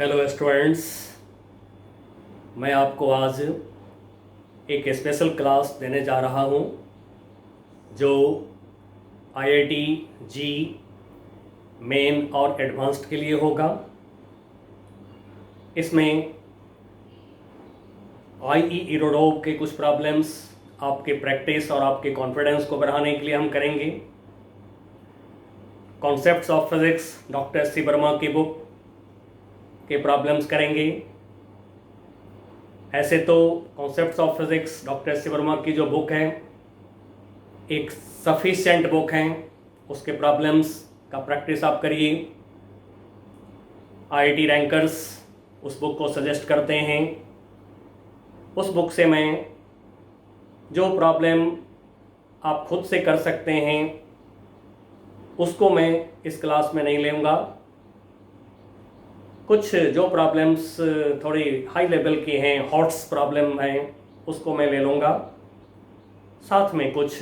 Hello students, मैं आपको आज एक स्पेशल क्लास देने जा रहा हूं जो आईआईटी जी मेन और एडवांस्ड के लिए होगा। इसमें आईई इरोडोव के कुछ प्रॉब्लम्स आपके प्रैक्टिस और आपके कॉन्फिडेंस को बढ़ाने के लिए हम करेंगे। Concepts of physics doctor S C Verma की बुक के प्रॉब्लम्स करेंगे। ऐसे तो concepts of physics doctor S C Verma की जो बुक है एक सफिशिएंट बुक है, उसके प्रॉब्लम्स का प्रैक्टिस आप करिए। आईआईटी रैंकर्स उस बुक को सजेस्ट करते हैं। उस बुक से मैं जो प्रॉब्लम आप खुद से कर सकते हैं उसको मैं इस क्लास में नहीं लूँगा। कुछ जो प्रॉब्लम्स थोड़ी हाई लेवल की हैं, हॉट्स प्रॉब्लम हैं, उसको मैं ले लूँगा। साथ में कुछ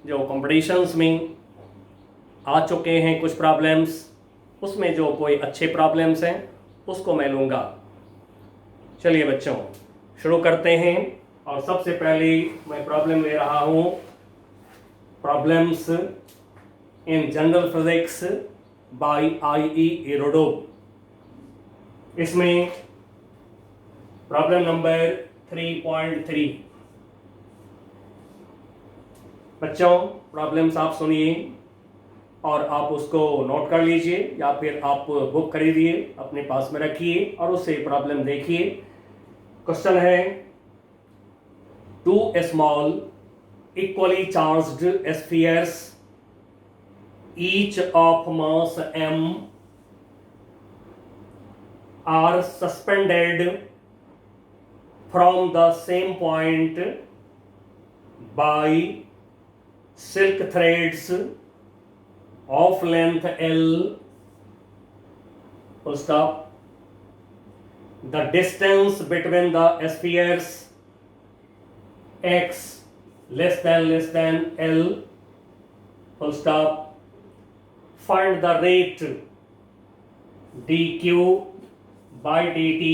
जो कॉम्पिटिशन्स में आ चुके हैं कुछ प्रॉब्लम्स, उसमें जो कोई अच्छे प्रॉब्लम्स हैं उसको मैं लूँगा। चलिए बच्चों, शुरू करते हैं। और सबसे पहले मैं प्रॉब्लम ले रहा हूँ problems in general physics bye IE Irodov. इसमें प्रॉब्लम नंबर 3.3। बच्चों, प्रॉब्लम्स आप सुनिए और आप उसको नोट कर लीजिए या फिर आप बुक खरीदिए, अपने पास में रखिए और उससे प्रॉब्लम देखिए। क्वेश्चन है, two small equally charged spheres each of mass m are suspended from the same point by silk threads of length L. Full stop. The distance between the spheres x less than L. Full stop. Find the rate dq by dt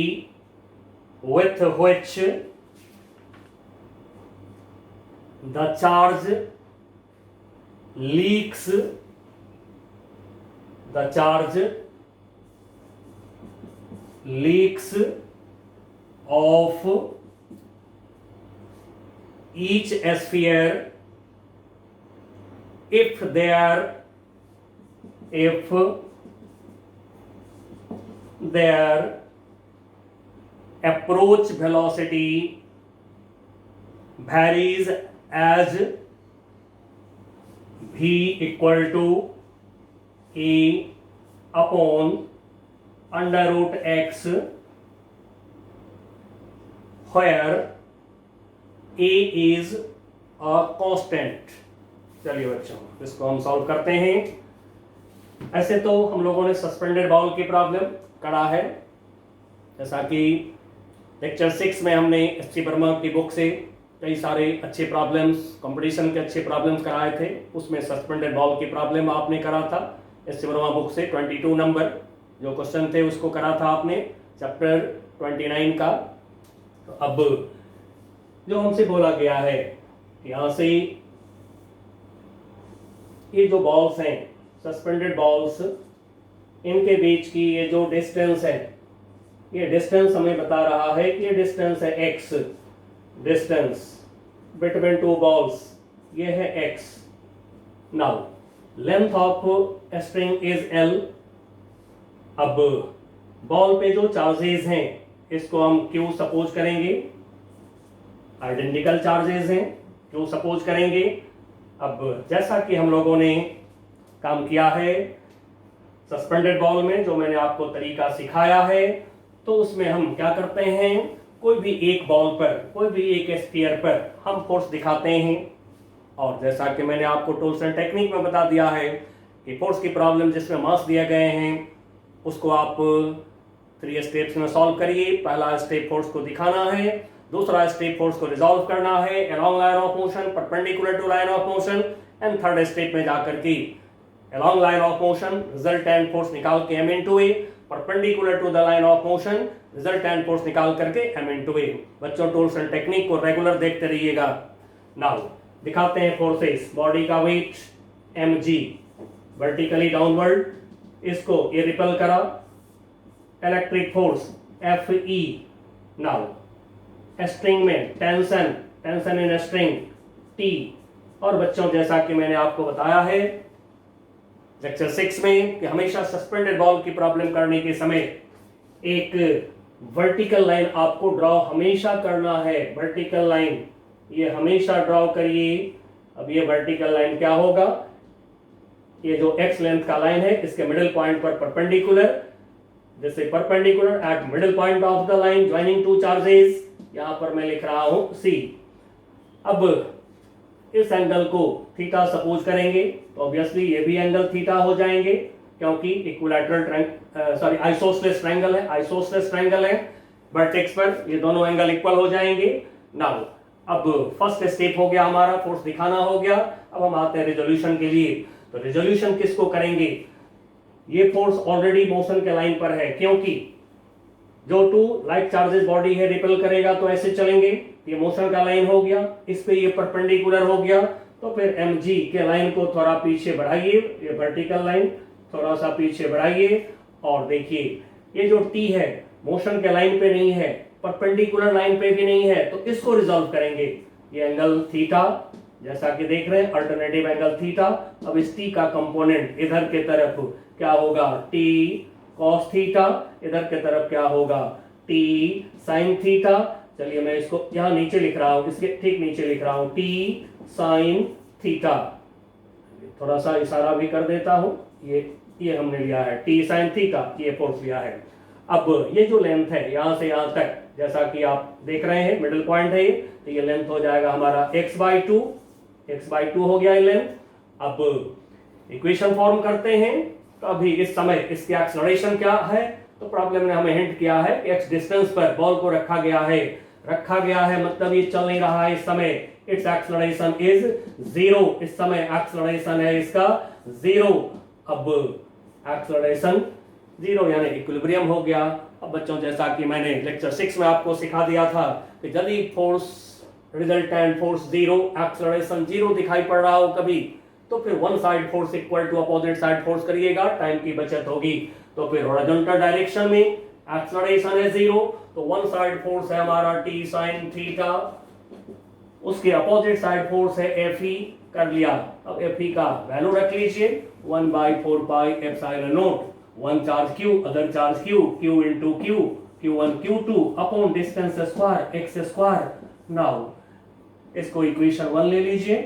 with which the charge leaks of each sphere if their approach velocity varies as v equal to a upon under root x, where a is a constant। चलिए बच्चों, इसको हम solve करते हैं। ऐसे तो हम लोगों ने सस्पेंडेड बॉल की प्रॉब्लम करा है, जैसा कि लेक्चर 6 में हमने एस सी वर्मा की बुक से कई सारे अच्छे प्रॉब्लम्स, कंपटीशन के अच्छे प्रॉब्लम्स कराए थे। उसमें सस्पेंडेड बॉल की प्रॉब्लम आपने करा था एस सी वर्मा बुक से। 22 नंबर जो क्वेश्चन थे उसको करा था आपने चैप्टर 29 का। तो अब जो हमसे बोला गया है, यहाँ से ये जो बॉल्स हैं सस्पेंडेड बॉल्स, इनके बीच की ये जो डिस्टेंस है, ये डिस्टेंस हमें बता रहा है कि ये डिस्टेंस है x। Distance between two balls ये है x। Now length of string is L। अब बॉल पे जो चार्जेस हैं इसको हम Q सपोज करेंगे, आइडेंटिकल चार्जेस हैं, Q सपोज करेंगे। अब जैसा कि हम लोगों ने काम किया है सस्पेंडेड बॉल में, जो मैंने आपको तरीका सिखाया है, तो उसमें हम क्या करते हैं, कोई भी एक बॉल पर, कोई भी एक स्फीयर पर हम फोर्स दिखाते हैं। और जैसा कि मैंने आपको टूल्स एंड टेक्निक में बता दिया है कि फोर्स की प्रॉब्लम जिसमें मास दिए गए हैं उसको आप 3 स्टेप्स में सॉल्व करिए। पहला स्टेप फोर्स को दिखाना है, दूसरा स्टेप फोर्स को रिजॉल्व करना है along line of motion, perpendicular to line of motion, and third step में जाकर के along line of motion resultant force निकाल के m into a। Perpendicular to the line of motion, resultant force निकाल करके m into a। बच्चों tools and technique को regular देखते रहिएगा। नाउ दिखाते हैं फोर्सेस। बॉडी का वेट mg वर्टिकली डाउनवर्ड, इसको ये रिपेल करा, electric force Fe। Now string में टेंशन इन स्ट्रिंग T। और बच्चों जैसा कि मैंने आपको बताया है लेक्चर 6 में कि हमेशा सस्पेंडेड बॉल की प्रॉब्लम करने के समय एक वर्टिकल लाइन आपको ड्रॉ हमेशा करना है। वर्टिकल लाइन ये हमेशा ड्रॉ करिए। अब ये वर्टिकल लाइन क्या होगा, ये जो x लेंथ का लाइन है इसके मिडिल पॉइंट पर परपेंडिकुलर, जैसे perpendicular eight middle point of the line joining two charges, यहां पर मैं लिख रहा हूं C। अब इस एंगल को थीटा सपोज करेंगे तो ऑब्वियसली ये भी एंगल थीटा हो जाएंगे, क्योंकि इक्विलैटरल आइसोसेलेस ट्रायंगल है। वर्टेक्स पर ये दोनों एंगल इक्वल हो जाएंगे। नाउ अब फर्स्ट स्टेप हो गया हमारा, फोर्स दिखाना हो गया। अब हम आते हैं रिजोल्यूशन के लिए। तो रिजोल्यूशन किसको करेंगे, ये फोर्स ऑलरेडी मोशन के लाइन पर है, क्योंकि जो टू लाइक चार्जेस बॉडी है रिपेल करेगा तो ऐसे चलेंगे, ये मोशन का लाइन हो गया, इस पे ये परपेंडिकुलर हो गया। तो फिर mg के लाइन को थोड़ा पीछे बढ़ाइए, ये वर्टिकल लाइन थोड़ा सा पीछे बढ़ाइए और देखिए ये जो t है मोशन के लाइन पे नहीं है, परपेंडिकुलर लाइन पे भी नहीं है, तो इसको रिजॉल्व करेंगे। ये एंगल थीटा जैसा कि देख रहे हैं, अल्टरनेटिव एंगल थीटा। अब इस t का कंपोनेंट इधर के तरफ क्या होगा, t cos थीटा, इधर के तरफ क्या होगा t sin थीटा। चलिए मैं इसको यहाँ नीचे लिख रहा हूँ, इसके ठीक नीचे लिख रहा हूँ t sin थीटा। थोड़ा सा इशारा भी कर देता हूँ, ये हमने लिया है t sin थीटा, ये फोर्स लिया है। अब ये जो लेंथ है यहाँ से यहाँ तक, जैसा कि आप देख रहे हैं मिडिल पॉइंट है ये, तो ये लेंथ हो जाएगा हमारा x/2 हो गया ये लेंथ। अब इक्वेशन फॉर्म करते हैं। तो अभी इस समय इसकी एक्सेलरेशन क्या है, तो प्रॉब्लम ने हमें हिंट किया है कि x डिस्टेंस पर बॉल को रखा गया है, मतलब ये चल नहीं रहा है इस समय। इट्स एक्सेलरेशन इज 0, इस समय एक्सेलरेशन है इसका 0। अब एक्सेलरेशन 0 यानी इक्विलिब्रियम हो गया। अब बच्चों जैसा कि मैंने लेक्चर 6 में आपको सिखा दिया था कि यदि फोर्स रिजल्टेंट फोर्स 0, एक्सेलरेशन 0 दिखाई पड़ रहा हो कभी, तो फिर one side force equal to opposite side force करिएगा, टाइम की बचत होगी। तो फिर हॉरिजॉन्टल डायरेक्शन में एक्सेलरेशन है 0, तो वन साइड फोर्स है हमारा t sin थीटा, उसके अपोजिट साइड फोर्स है Fe, कर लिया। अब Fe का वैल्यू रख लीजिए 1/4 pi epsilon not, one charge q, other charge q into q, q1 q2 upon distance square x square. Now इसको इक्वेशन 1 ले लीजिए।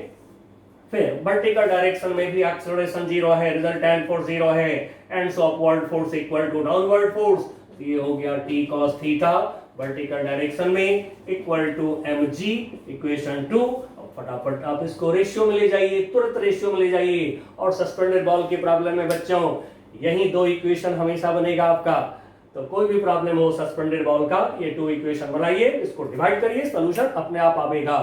फिर वर्टिकल डायरेक्शन में भी एक्सेलरेशन 0 है, रिजल्टेंट फोर्स 0 है, and so upward force equal to downward force. ये हो गया t cos theta vertical direction में इक्वल टू mg, इक्वेशन 2। फटाफट आप इसको रेशियो में ले जाइए, तुरंत रेशियो में ले जाइए। और सस्पेंडेड बॉल की प्रॉब्लम में बच्चों यही 2 इक्वेशन हमेशा बनेगा आपका। तो कोई भी प्रॉब्लम हो सस्पेंडेड बॉल का, ये 2 इक्वेशन बनाइए, इसको डिवाइड करिए, सॉल्यूशन अपने आप आएगा।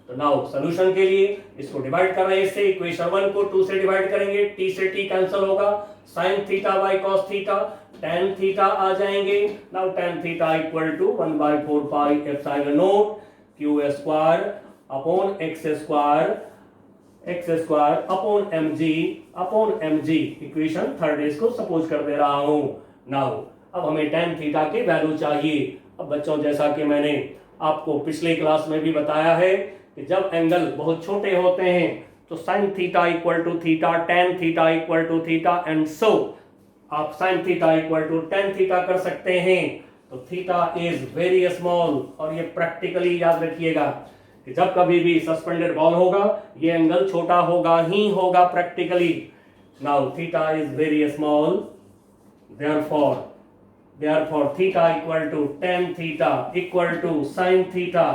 तो नाउ सॉल्यूशन के लिए इसको डिवाइड कर रहे हैं, इससे इक्वेशन 1 को 2 से डिवाइड करेंगे, t से t कैंसिल होगा, sin theta by cos theta, tan theta आ जाएंगे। Now tan theta equal to 1/4 pi epsilon naught q square upon x square upon mg, equation 3 इसको सपोज कर दे रहा हूं। नाउ अब हमें tan थीटा की वैल्यू चाहिए। अब बच्चों जैसा कि मैंने आपको पिछले क्लास में भी बताया है कि जब एंगल बहुत छोटे होते हैं तो sin theta equal to theta, tan theta equal to theta, and so आप sin theta equal to tan theta कर सकते हैं। तो थीटा इज वेरी स्मॉल, और ये प्रैक्टिकली याद रखिएगा कि जब कभी भी सस्पेंडेड बॉल होगा ये एंगल छोटा होगा ही होगा practically. Now theta is very small, therefore theta equal to tan theta equal to sin theta.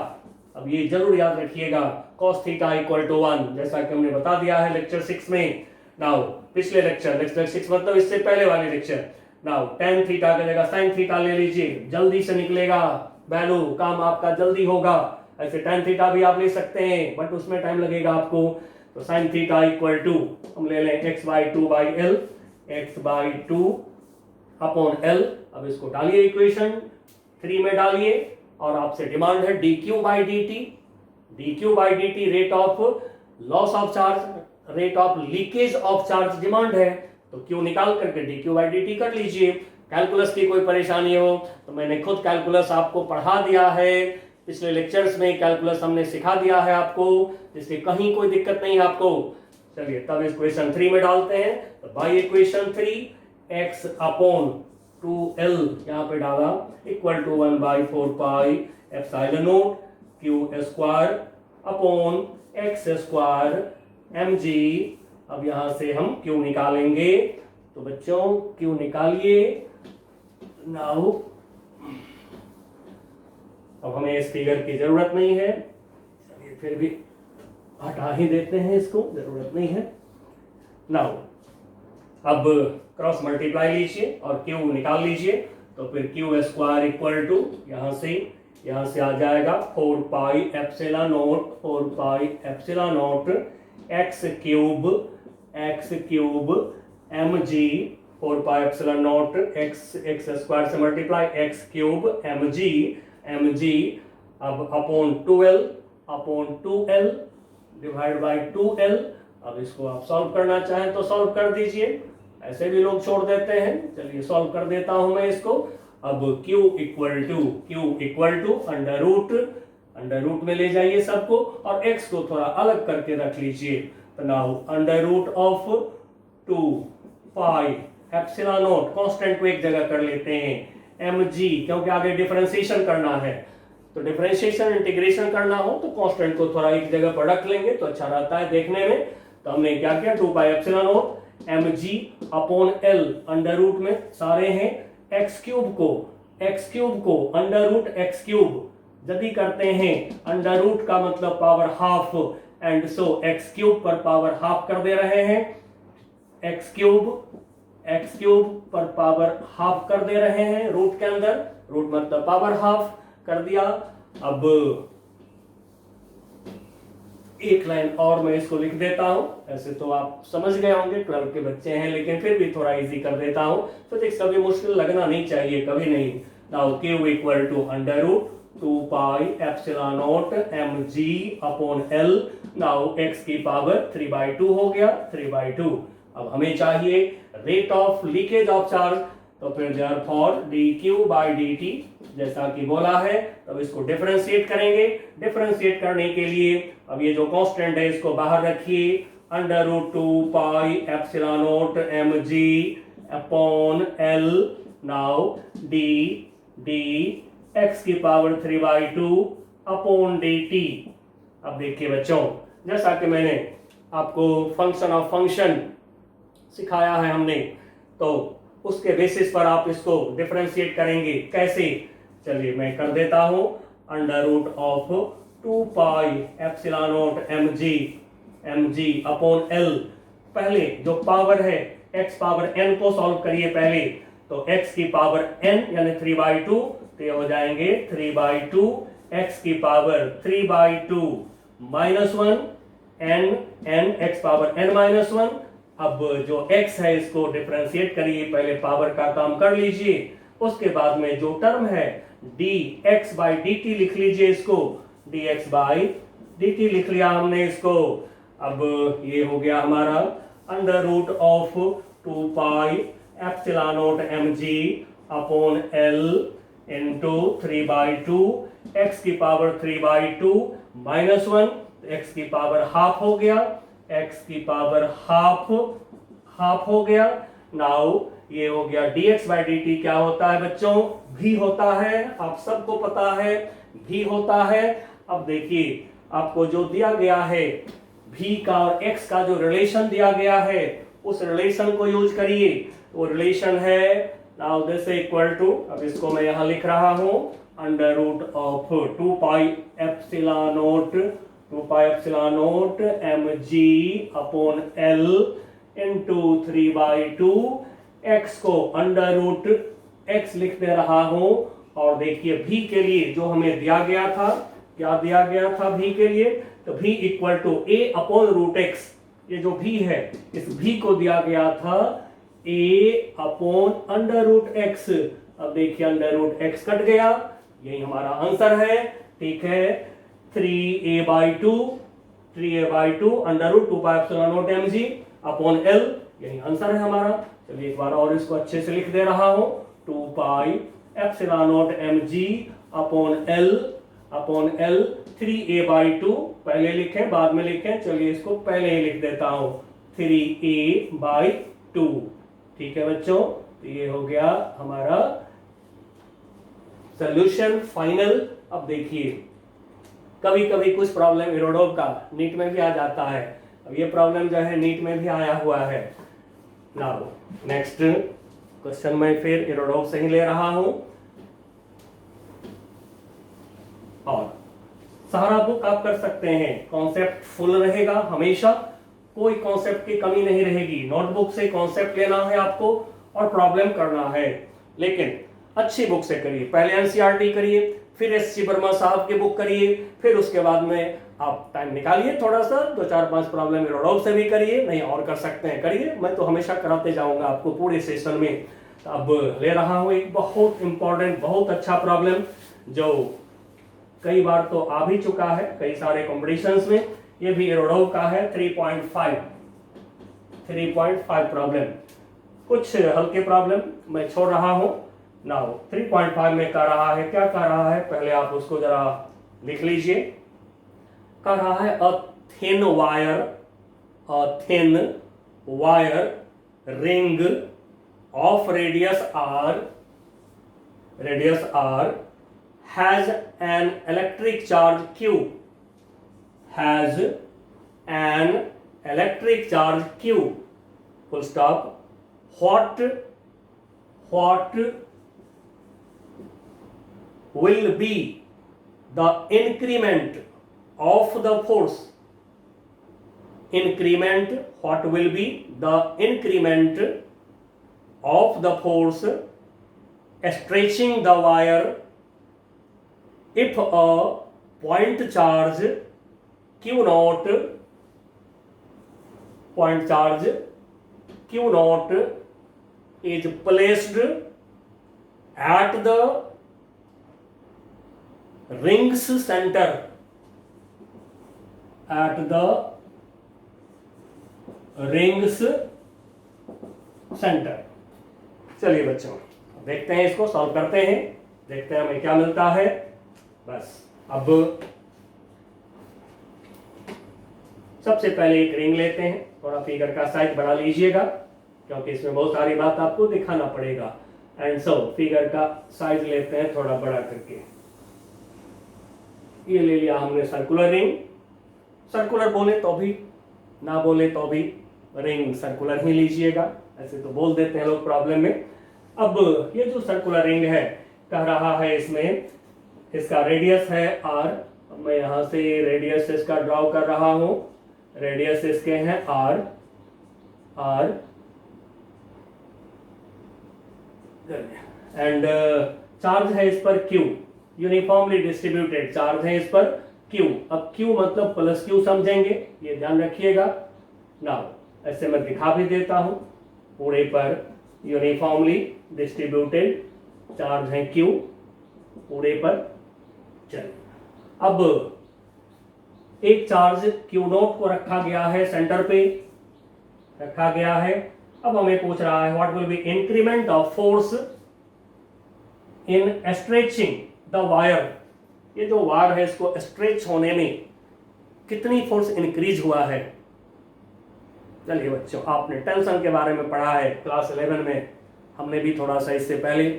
अब ये जरूर याद रखिएगा, cos थीटा इक्वल टू 1, जैसा कि हमने बता दिया है लेक्चर 6 में। नाउ पिछले लेक्चर 6 मतलब इससे पहले वाले लेक्चर। नाउ tan थीटा की जगह sin थीटा ले लीजिए, जल्दी से निकलेगा वैल्यू, काम आपका जल्दी होगा। ऐसे tan थीटा भी आप ले सकते हैं, बट उसमें टाइम लगेगा आपको। तो sin थीटा इक्वल टू हम ले लें x/2/L, x/2 अपॉन एल। अब इसको डालिए इक्वेशन 3 में डालिए और आपसे डिमांड है D Q by D T rate of loss of charge, rate of leakage of charge demand है। तो क्यू निकाल करके D Q by D T कर लीजिए। कैलकुलस की कोई परेशानी हो तो मैंने खुद कैलकुलस आपको पढ़ा दिया है, पिछले लेक्चर्स में कैलकुलस हमने सिखा दिया है आपको, जिससे कहीं कोई दिक्कत नहीं है आपको। चलिए तब इक्वेशन 3 में डालते हैं। तो by equation 3 x upon 2l यहाँ पे डाला equal to 1/4 pi epsilon naught Q square upon x square mg। अब यहां से हम q निकालेंगे। तो बच्चों q निकालिए। नाउ अब हमें इस फिगर की जरूरत नहीं है, चलिए फिर भी हटा ही देते हैं, इसको जरूरत नहीं है। नाउ अब क्रॉस मल्टीप्लाई लीजिए और q निकाल लीजिए। तो फिर q स्क्वायर इक्वल टू यहां से आ जाएगा 4 pi epsilon naught x cube mg 4 pi epsilon naught x square से मल्टीप्लाई x क्यूब mg अब upon 2l divide by 2l। अब इसको आप सॉल्व करना चाहें तो सॉल्व कर दीजिए, ऐसे भी लोग छोड़ देते हैं। चलिए सॉल्व कर देता हूं मैं इसको। अब q equal to under root में ले जाइए सबको और x को थोड़ा अलग करके रख लीजिए। तो now under root of 2 pi epsilon naught, constant को एक जगह कर लेते हैं mg, क्योंकि आगे डिफरेंशिएशन करना है। तो डिफरेंशिएशन इंटीग्रेशन करना हो तो कांस्टेंट को थोड़ा एक जगह पर रख लेंगे तो अच्छा रहता है देखने में। तो हमने क्या किया 2 pi epsilon naught mg upon l under root में सारे हैं x क्यूब को अंडर रूट x क्यूब यदि करते हैं अंडर रूट का मतलब power half, and so x cube पर पावर हाफ कर दे रहे हैं, x क्यूब पर पावर हाफ कर दे रहे हैं रूट के अंदर, रूट मतलब पावर हाफ कर दिया। अब एक लाइन और मैं इसको लिख देता हूं, ऐसे तो आप समझ गए होंगे 12 के बच्चे हैं, लेकिन फिर भी थोड़ा इजी कर देता हूं। फिजिक्स कभी मुश्किल लगना नहीं चाहिए, कभी नहीं। Now q equal to under root 2 pi epsilon naught mg upon l। Now x की पावर 3/2 हो गया, 3/2। अब हमें चाहिए rate of leakage of charge, तो फिर देयरफॉर dq बाई dt जैसा कि बोला है। तब इसको डिफरेंशिएट करेंगे। डिफरेंशिएट करने के लिए अब ये जो कांस्टेंट है इसको बाहर रखिए, under root 2 pi epsilon naught mg upon l। Now d x की पावर 3/2 अपॉन dt। अब देखिए बच्चों, जैसा कि मैंने आपको फंक्शन ऑफ फंक्शन सिखाया है हमने, तो उसके बेसिस पर आप इसको डिफरेंशिएट करेंगे। कैसे? चलिए मैं कर देता हूं। Under root of 2 pi epsilon naught mg upon l। पहले जो पावर है x पावर n को सॉल्व करिए पहले। तो x की पावर n यानी 3/2, तो ये हो जाएंगे 3/2 x की power 3/2 -1 n x power n-1। अब जो x है इसको डिफरेंशिएट करिए, पहले पावर का काम कर लीजिए, उसके बाद में जो टर्म है dx बाई dt लिख लीजिए, इसको dx बाई dt लिख लिया हमने इसको। अब ये हो गया हमारा under root of 2 pi epsilon naught mg upon l into 3/2 x की पावर 3/2 -1, x की पावर हाफ हो गया, x की पावर हाफ हो गया। नाउ ये हो गया dx बाई dt क्या होता है बच्चों? v होता है, आप सबको पता है v होता है। अब देखिए आपको जो दिया गया है v का और x का जो रिलेशन दिया गया है उस रिलेशन को यूज करिए। वो रिलेशन है नाउ दिस इक्वल टू, अब इसको मैं यहां लिख रहा हूं, under root of 2 pi epsilon naught mg upon l into 3/2 x को अंडर रूट x लिख दे रहा हूं। और देखिए v के लिए जो हमें दिया गया था, क्या दिया गया था v के लिए? तो v equal to a upon root x। ये जो v है इस v को दिया गया था ए अपॉन अंडर रूट एक्स। अब देखिए अंडर रूट एक्स कट गया, यही हमारा आंसर है। ठीक है, 3a/2 under root 2πε0mg upon L, यही आंसर है हमारा। चलिए एक बार और इसको अच्छे से लिख दे रहा हूं, 2πε0mg अपॉन एल 3a/2 पहले लिखें बाद में लिखें, चलिए इसको पहले ही लिख देता हूं 3a/2। ठीक है बच्चों, तो ये हो गया हमारा सॉल्यूशन फाइनल। अब देखिए कभी कभी कुछ प्रॉब्लम इरोडोव का नीट में भी आ जाता है। अब ये प्रॉब्लम जो है नीट में भी आया हुआ है। नाउ नेक्स्ट क्वेश्चन में फिर इरोडोव से ही ले रहा हूं, और सारा बुक आप कर सकते हैं, कॉन्सेप्ट फुल रहेगा हमेशा, कोई कॉन्सेप्ट की कमी नहीं रहेगी। नोटबुक से कॉन्सेप्ट लेना है आपको और प्रॉब्लम करना है, लेकिन अच्छी बुक से करिए। पहले एनसीईआरटी करिए, फिर एससी वर्मा साहब की बुक करिए, फिर उसके बाद में आप टाइम निकालिए थोड़ा सा, 2-4-5 प्रॉब्लम इरोडोव से भी करिए, नहीं और कर सकते हैं करिए। मैं तो हमेशा कराते जाऊंगा आपको पूरे सेशन में। तो अब ले रहा हूं एक बहुत इंपॉर्टेंट, बहुत अच्छा प्रॉब्लम जो कई बार तो आ भी चुका है कई सारे कॉम्पिटिशंस में। ये भी इरोडोव का है, 3.5 प्रॉब्लम। कुछ हल्के प्रॉब्लम मैं छोड़ रहा हूं। नाउ 3.5 में कह रहा है, क्या कह रहा है पहले आप उसको जरा लिख लीजिए। कह रहा है a thin wire ring of radius r has an electric charge q, full stop. What will be the increment of the force? What will be the increment of the force stretching the wire if a point charge q naught is placed at the ring's center? चलिए बच्चों देखते हैं, इसको solve करते हैं, देखते हैं हमें क्या मिलता है। बस अब सबसे पहले एक रिंग लेते हैं, थोड़ा फिगर का साइज बढ़ा लीजिएगा क्योंकि इसमें बहुत सारी बात आपको दिखाना पड़ेगा। एंड सो फिगर का साइज लेते हैं थोड़ा बड़ा करके। ये ले लिया हमने सर्कुलर रिंग, सर्कुलर बोले तो भी ना बोले तो भी रिंग सर्कुलर ही लीजिएगा, ऐसे तो बोल देते हैं लोग प्रॉब्लम में। अब ये जो सर्कुलर रिंग है कह रहा है इसमें इसका रेडियस है r। मैं यहां से रेडियस इसका ड्रॉ कर रहा हूं, रेडियस इसके हैं r एंड चार्ज है इस पर q, यूनिफॉर्मली डिस्ट्रीब्यूटेड चार्ज है इस पर q। अब q मतलब प्लस q समझेंगे, ये ध्यान रखिएगा। नाउ ऐसे मैं दिखा भी देता हूं, पूरे पर यूनिफॉर्मली डिस्ट्रीब्यूटेड चार्ज है q पूरे पर। चलिए अब एक चार्ज q नोट को रखा गया है, सेंटर पे रखा गया है। अब हमें पूछ रहा है what will be increment of force in stretching the wire. ये जो वायर है इसको स्ट्रेच होने में कितनी फोर्स इंक्रीज हुआ है। चलिए बच्चों आपने टेंशन के बारे में पढ़ा है क्लास 11 में, हमने भी थोड़ा सा इससे पहले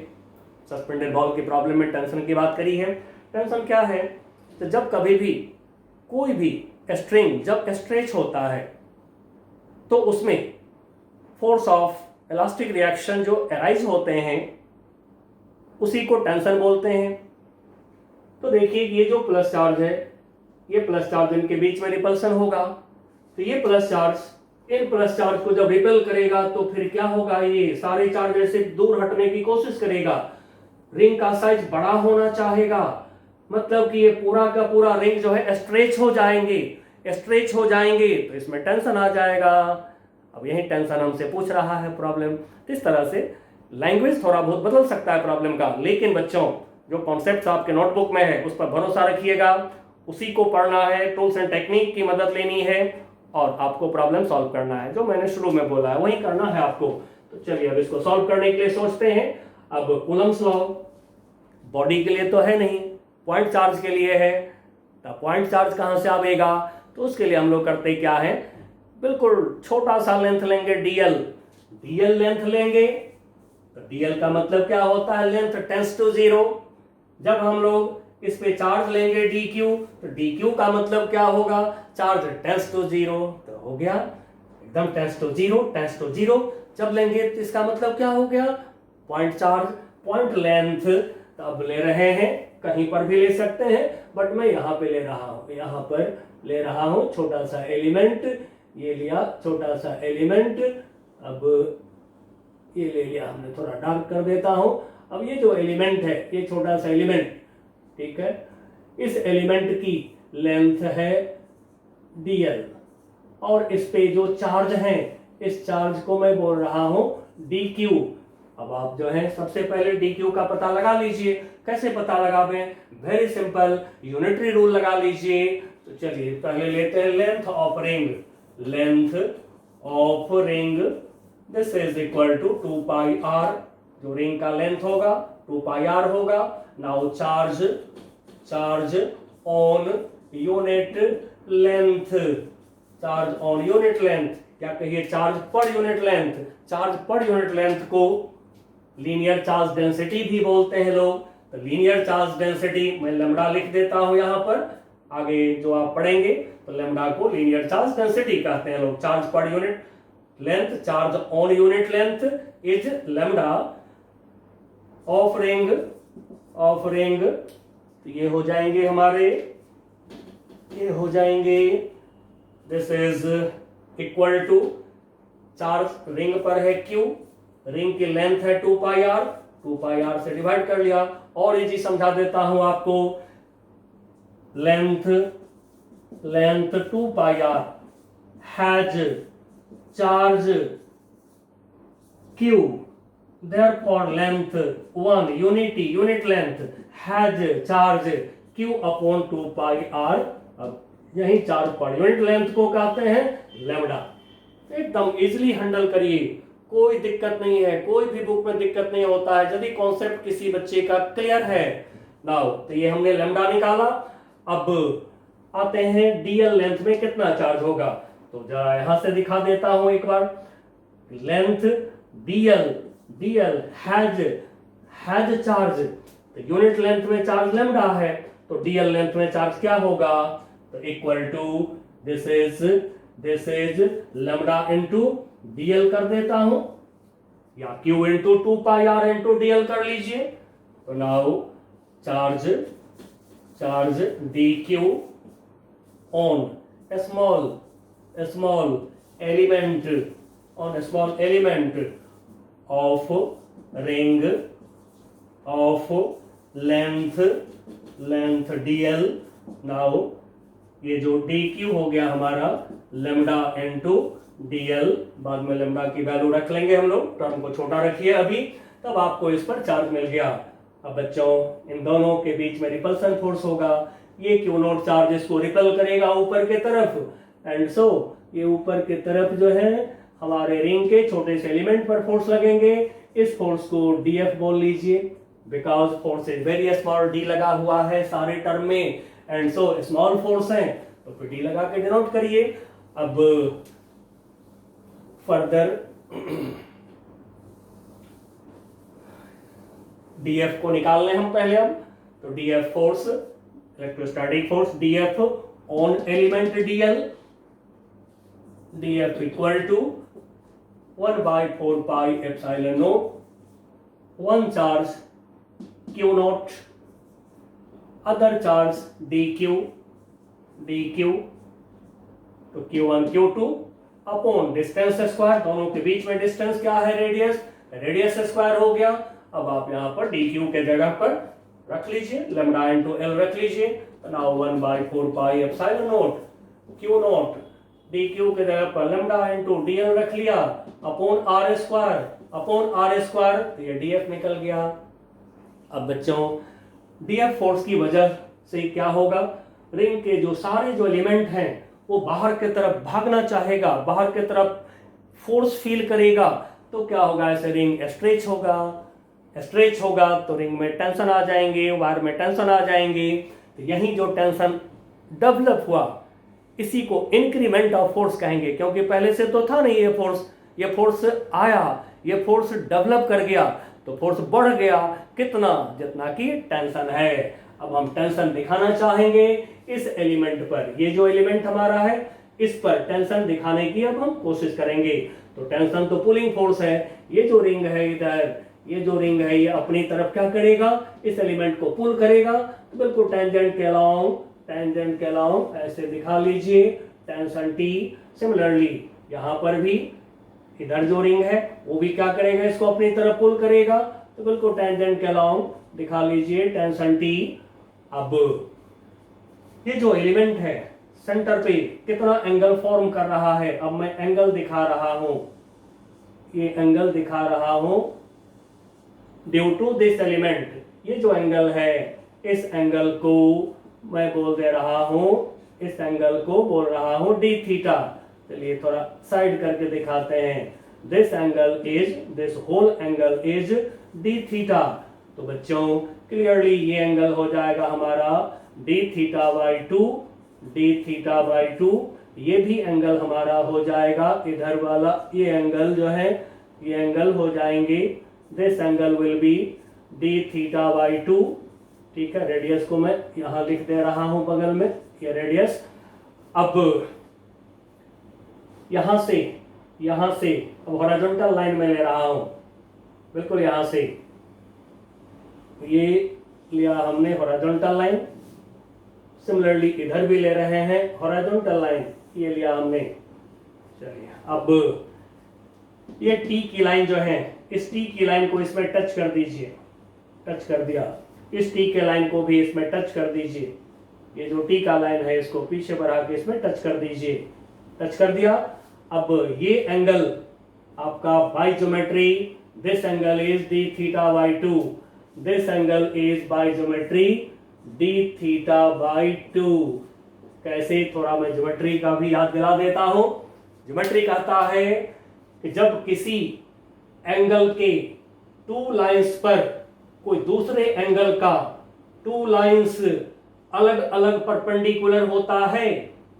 सस्पेंडेड बॉल की प्रॉब्लम में टेंशन की बात करी है। टेंशन क्या है, तो जब कभी भी कोई भी स्ट्रिंग जब स्ट्रेच होता है तो उसमें फोर्स ऑफ इलास्टिक रिएक्शन जो अराइज होते हैं उसी को टेंशन बोलते हैं। तो देखिए ये जो प्लस चार्ज है, ये प्लस चार्ज इनके बीच में रिपल्सन होगा, तो ये plus charge in plus charge को जब रिपेल करेगा तो फिर क्या होगा, ये सारे चार्ज से दूर हटने की कोशिश करेगा, रिंग का साइज बड़ा होना चाहेगा, मतलब कि ये पूरा का पूरा रिंग जो है स्ट्रेच हो जाएंगे तो इसमें टेंशन आ जाएगा। अब यही टेंशन हमसे पूछ रहा है प्रॉब्लम। इस तरह से लैंग्वेज थोड़ा बहुत बदल सकता है प्रॉब्लम का, लेकिन बच्चों जो कॉन्सेप्ट्स आपके नोटबुक में है उस पर भरोसा रखिएगा, उसी को पढ़ना है, टूल्स एंड टेक्निक की मदद लेनी है और आपको प्रॉब्लम सॉल्व करना है। जो मैंने शुरू में बोला है वही करना है आपको। तो चलिए अब इसको सॉल्व करने के लिए सोचते हैं। अब कूलम्स लॉ बॉडी के लिए तो है नहीं, पॉइंट चार्ज के लिए है। तो पॉइंट चार्ज कहां से आएगा? तो उसके लिए हम लोग करते क्या है, बिल्कुल छोटा सा लेंथ लेंगे, डीएल लेंथ लेंगे। तो डीएल का मतलब क्या होता है? Length tends to 0। जब हम लोग इस पे चार्ज लेंगे डीक्यू, तो डीक्यू का मतलब क्या होगा? Charge tends to 0। तो हो गया एकदम टेंस टू 0। जब लेंगे तो इसका मतलब क्या हो गया? Point charge, point length. तो अब ले रहे हैं, कहीं पर भी ले सकते हैं, बट मैं यहां पे ले रहा हूं, यहां पर ले रहा हूं छोटा सा एलिमेंट। ये लिया छोटा सा एलिमेंट। अब ये ले लिया हमने, थोड़ा डार्क कर देता हूं। अब ये जो एलिमेंट है, ये छोटा सा एलिमेंट, ठीक है, इस एलिमेंट की लेंथ है dl और इस पे जो चार्ज है, इस चार्ज को मैं बोल रहा हूं dq। अब आप जो है सबसे पहले dq का पता लगा लीजिए। कैसे पता लगावे? वेरी सिंपल, यूनिटरी रूल लगा लीजिए। तो चलिए पहले लेते हैं length of ring. Length of ring this is equal to 2 pi r। जो रिंग का लेंथ होगा 2 पाई r होगा। Now charge on unit length, charge on unit length, क्या कहिए charge per unit length. Charge per unit length को linear charge density भी बोलते हैं लोग। तो लीनियर चार्ज डेंसिटी मैं लैम्डा लिख देता हूं यहां पर, आगे जो आप पढ़ेंगे तो लैम्डा को लीनियर चार्ज डेंसिटी कहते हैं लोग। Charge per unit length, charge on unit length is lambda of ring. तो ये हो जाएंगे हमारे, ये हो जाएंगे, this is equal to charge ring पर है Q, रिंग की लेंथ है 2 पाई r, 2 पाई r से डिवाइड कर लिया। और इजी समझा देता हूं आपको, length 2 pi r has charge Q, therefore length 1 unit length has charge Q upon 2 pi r। अब यही चार्ज पर यूनिट लेंथ को कहते हैं लैम्डा। एकदम इजीली हैंडल करिए, कोई दिक्कत नहीं है, कोई भी बुक में दिक्कत नहीं होता है यदि कॉन्सेप्ट किसी बच्चे का क्लियर है। नाउ तो ये हमने लैम्डा निकाला। अब आते हैं डीएल लेंथ में कितना चार्ज होगा। तो जरा यहां से दिखा देता हूं एक बार। लेंथ डीएल हैज चार्ज, तो यूनिट लेंथ में चार्ज लैम्डा है, तो डीएल लेंथ में चार्ज क्या होगा? तो equal to this is lambda into DL कर देता हूं, या Q into 2 pi r into DL कर लीजिए। तो now charge dq on small element of ring of length dl। Now ये जो dq हो गया हमारा लैम्डा इनटू dl, बाद में लैम्डा की वैल्यू रख लेंगे हम लोग, टर्म को छोटा रखिए अभी, तब आपको इस पर चार्ज मिल गया। अब बच्चों इन दोनों के बीच में रिपल्सन फोर्स होगा। ये क्यू नोट चार्ज इसको रिपल करेगा ऊपर के तरफ, एंड सो ये ऊपर के तरफ जो है हमारे रिंग के छोटे से एलिमेंट पर फोर्स लगेंगे। इस फोर्स को डीएफ बोल लीजिए, because force is very small, D लगा हुआ है सारे टर्म में, एंड सो स्मॉल फोर्स है, तो फिर डी लगा के डिनोट करिए। अब फर्दर डीएफ को निकाल लें हम पहले। अब तो DF force, electrostatic force DF on element DF equal to 1/4 pi epsilon naught, 1 charge Q naught, other charge dq, तो Q1 Q2 upon distance square, दोनों के बीच में डिस्टेंस क्या है? रेडियस स्क्वायर हो गया। अब आप यहां पर dq के जगह पर रख लीजिए, लैम्डा इनटू l रख लीजिए। तो now 1/4 pi epsilon naught Q not D Q के जगह पर लैम्डा इंटू डी एल रख लिया अपॉन आर स्क्वायर, तो ये डी एफ निकल गया। अब बच्चों डी एफ फोर्स की वजह से क्या होगा, रिंग के जो सारे जो एलिमेंट हैं वो बाहर की तरफ भागना चाहेगा, बाहर की तरफ फोर्स फील करेगा, तो क्या होगा, ऐसे रिंग स्ट्रेच होगा तो रिंग में टेंशन आ जाएंगे, वायर में टेंशन आ जाएंगे। तो यही जो टेंशन डेवलप हुआ इसी को इंक्रीमेंट ऑफ फोर्स कहेंगे, क्योंकि पहले से तो था नहीं ये फोर्स आया, ये फोर्स डेवलप कर गया तो फोर्स बढ़ गया कितना, जितना कि टेंशन है। अब हम टेंशन दिखाना चाहेंगे इस एलिमेंट पर, ये जो एलिमेंट हमारा है इस पर टेंशन दिखाने की अब हम कोशिश करेंगे। तो टेंशन तो पुलिंग फोर्स है, ये जो रिंग है इधर, ये जो रिंग है ये अपनी तरफ क्या करेगा, इस एलिमेंट को पुल करेगा, तो बिल्कुल टेंजेंट के अलाउंग ऐसे दिखा लीजिए टेंशन टी। सिमिलरली यहाँ पर भी इधर जो रिंग है वो भी क्या करेगा, इसको अपनी तरफ पुल करेगा, तो बिल्कुल टेंजेंट के अलाउंग दिखा लीजिए टेंशन टी। अब ये जो एलिमेंट है सेंटर पे कितना एंगल फॉर्म कर रहा है, अब मैं एंगल दिखा रहा हूं, ये एंगल दिखा रहा हूं ड्यू टू दिस एलिमेंट। ये जो एंगल है इस एंगल को मैं बोल दे रहा हूं, इस एंगल को बोल रहा हूं डी थीटा। चलिए थोड़ा साइड करके दिखाते हैं, this whole angle is D theta. तो बच्चों क्लियरली ये एंगल हो जाएगा हमारा डी थीटा बाई टू। ये भी एंगल हमारा हो जाएगा इधर वाला, ये एंगल जो है ये एंगल हो जाएंगे, this angle will be D theta by to. ठीक है, रेडियस को मैं यहां लिख दे रहा हूं बगल में, ये रेडियस। अब यहां से अब हॉरिजॉन्टल लाइन में ले रहा हूं, बिल्कुल यहां से ये लिया हमने हॉरिजॉन्टल लाइन, सिमिलरली इधर भी ले रहे हैं हॉरिजॉन्टल लाइन, ये लिया हमने। चलिए अब ये टी की लाइन जो है, इस टी की लाइन को इसमें टच कर दीजिए, टच कर दिया, इस टी के लाइन को भी इसमें टच कर दीजिए, ये जो टी का लाइन है इसको पीछे बढ़ा के इसमें टच कर दीजिए, टच कर दिया। अब ये एंगल आपका by geometry, this angle is D theta by two, this angle is by geometry D theta by two. कैसे, थोड़ा मैं ज्योमेट्री का भी याद दिला देता हूं। ज्योमेट्री कहता है कि जब किसी एंगल के टू लाइंस पर कोई दूसरे एंगल का टू लाइंस अलग अलग परपेंडिकुलर होता है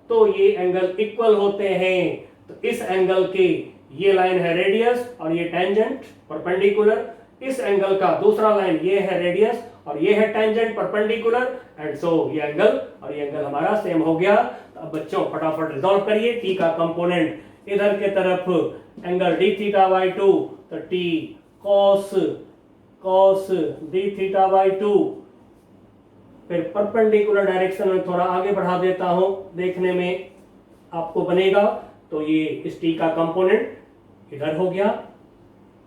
तो ये एंगल इक्वल होते हैं। तो इस एंगल के ये लाइन है रेडियस और ये टेंजेंट परपेंडिकुलर, इस एंगल का दूसरा लाइन ये है रेडियस और ये है टेंजेंट परपेंडिकुलर, एंड सो ये एंगल और ये एंगल हमारा सेम हो गया। तो अब बच्चों फटाफट रिजॉल्व करिए, टी का कंपोनेंट इधर के तरफ angle D theta by two, तो T cos D theta by two. फिर परपेंडिकुलर डायरेक्शन में थोड़ा आगे बढ़ा देता हूं, देखने में आपको बनेगा। तो ये इस टी का कंपोनेंट इधर हो गया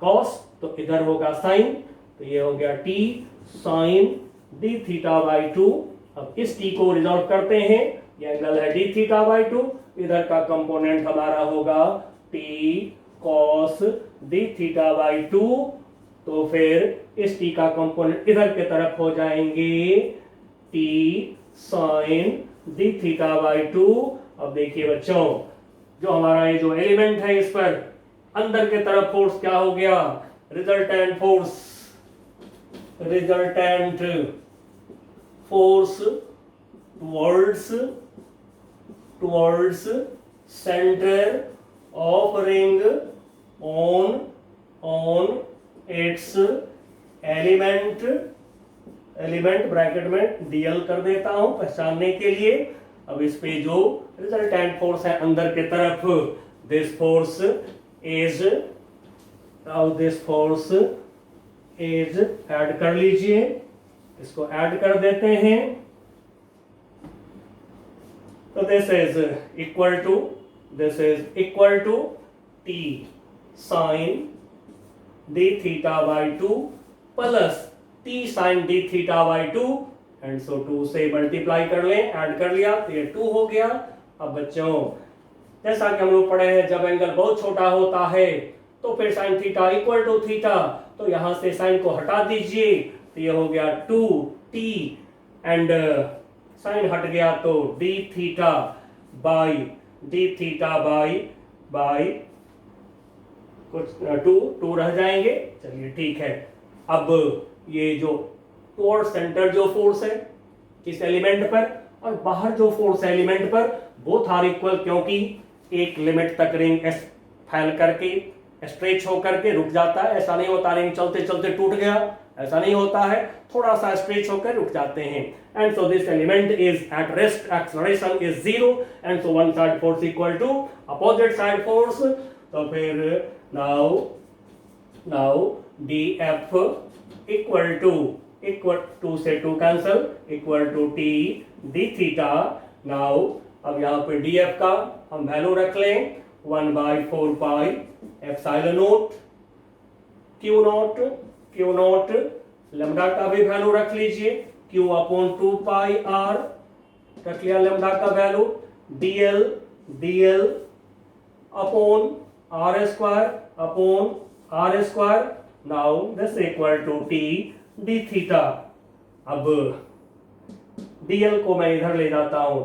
कॉस, तो इधर होगा साइन, तो ये हो गया T sine D theta by two. अब इस टी को रिजॉल्व करते हैं, ये एंगल है डी थीटा बाई टू, इधर का कंपोनेंट हमारा होगा T cos D theta by two. तो फिर इस टी का कंपोनेंट इधर के तरफ हो जाएंगे T sine D theta by two. अब देखिए बच्चों, जो हमारा ये जो एलिमेंट है इस पर अंदर के तरफ फोर्स क्या हो गया, resultant force towards centre of ring on it's element bracket में डीएल कर देता हूं पहचानने के लिए। अब इस पे जो रिजल्टेंट फोर्स है अंदर के तरफ, दिस फोर्स इज ऐड कर लीजिए, इसको ऐड कर देते हैं। तो this is equal to T sine D theta by two plus T sine D theta by two, and so 2 से मल्टीप्लाई कर लें, ऐड कर लिया तो ये 2 हो गया। अब बच्चों जैसा कि हम लोग पढ़े हैं, जब एंगल बहुत छोटा होता है तो फिर sine theta equal to theta, तो यहां से साइन को हटा दीजिए तो ये हो गया 2t एंड साइन हट गया तो d थीटा बाई कुछ 2 रह जाएंगे। चलिए ठीक है। अब ये जो टुवर्ड सेंटर जो फोर्स है इस एलिमेंट पर और बाहर जो फोर्स है एलिमेंट पर, बोथ आर इक्वल, क्योंकि एक लिमिट तक रिंग फैल करके स्ट्रेच होकर के रुक जाता है। ऐसा नहीं होता रिंग चलते चलते टूट गया, ऐसा नहीं होता है, थोड़ा सा स्ट्रेच होकर रुक जाते हैं। And so this element is at rest, acceleration is 0 and so one side force equal to opposite side force. तो फिर नाउ df इक्वल टू से 2 cancel equal to t d theta. Now अब यहाँ पे df का हम value रख लें 1/4 pi epsilon naught q not lambda का भी वैल्यू रख लीजिए q अपॉन 2 पाई r, रख लिया लैम्डा का value, dl upon r square. Now this equal to t d theta. अब dl को मैं इधर ले जाता हूं,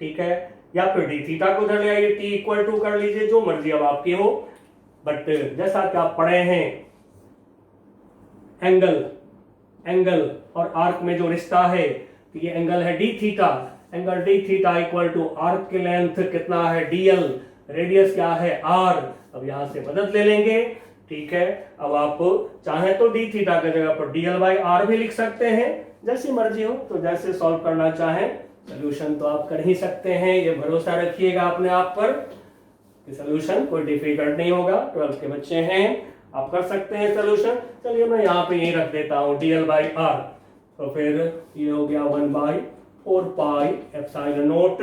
ठीक है, या फिर d थीटा को इधर ले आइए, t इक्वल टू कर लीजिए, जो मर्जी अब आपकी हो। बट जैसा कि आप पढ़े हैं एंगल और आर्क में जो रिश्ता है, तो ये एंगल है d theta, angle d theta equal to arc की लेंथ कितना है dl, रेडियस क्या है r। अब यहां से मदद ले लेंगे, ठीक है। अब आप चाहें तो d थीटा की जगह पर dl बाई r भी लिख सकते हैं, जैसी मर्जी हो। तो जैसे सॉल्व करना चाहें सोल्यूशन तो आप कर ही सकते हैं, ये भरोसा रखिएगा अपने आप पर कि सोल्यूशन कोई डिफिकल्ट नहीं होगा। 12th के बच्चे हैं, आप कर सकते हैं सोल्यूशन। चलिए मैं यहाँ पे यही रख देता हूँ dl बाई r। तो फिर ये हो गया 1/4 pi epsilon naught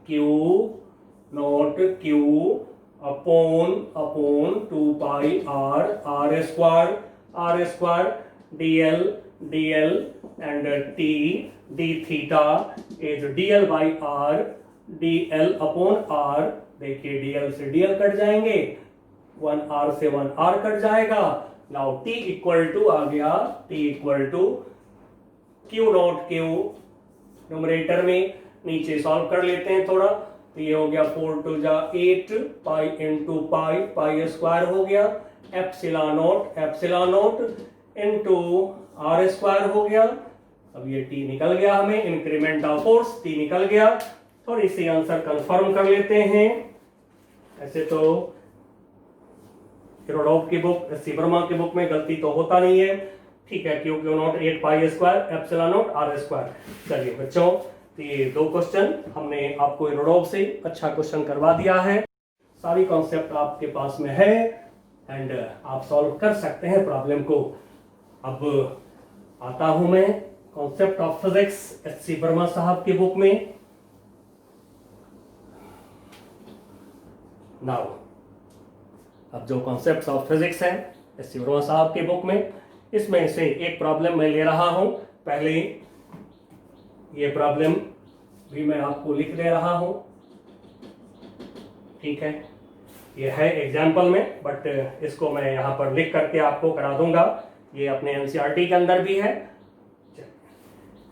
q upon 2 pi r square dl and t d theta is dl by r, dl upon r। देखिए dl से dl कट जाएंगे, 1r से 1r कट जाएगा। नाउ t इक्वल टू आ गया, t equal to q naught q numerator में, नीचे solve कर लेते हैं थोड़ा। तो ये हो गया 4 टू जा 8 पाई इंटू पाई स्क्वायर हो गया, epsilon not into r square हो गया। अब ये t निकल गया, हमें इंक्रीमेंट ऑफ फोर्स t निकल गया। थोड़ी सी आंसर कंफर्म कर लेते हैं। ऐसे तो हिरोडोव की बुक, एस सी वर्मा की बुक में गलती तो होता नहीं है, ठीक है, क्योंकि not 8 pi square epsilon naught r square. चलिए बच्चों, तो ये 2 क्वेश्चन हमने आपको हिरोडोव से अच्छा क्वेश्चन करवा दिया है, सारी कॉन्सेप्ट आपके पास में है एंड आप सॉल्व कर सकते हैं प्रॉब्लम को। अब आता हूं मैं concept of physics S C Verma साहब की बुक में। नाउ अब जो कॉन्सेप्ट ऑफ फिजिक्स है एस सी वर्मा साहब की बुक में, इसमें से एक प्रॉब्लम मैं ले रहा हूं। पहले ये प्रॉब्लम भी मैं आपको लिख दे रहा हूं, ठीक है, ये है एग्जाम्पल में, बट इसको मैं यहां पर लिख करके आपको करा दूंगा। ये अपने एनसीईआरटी के अंदर भी है।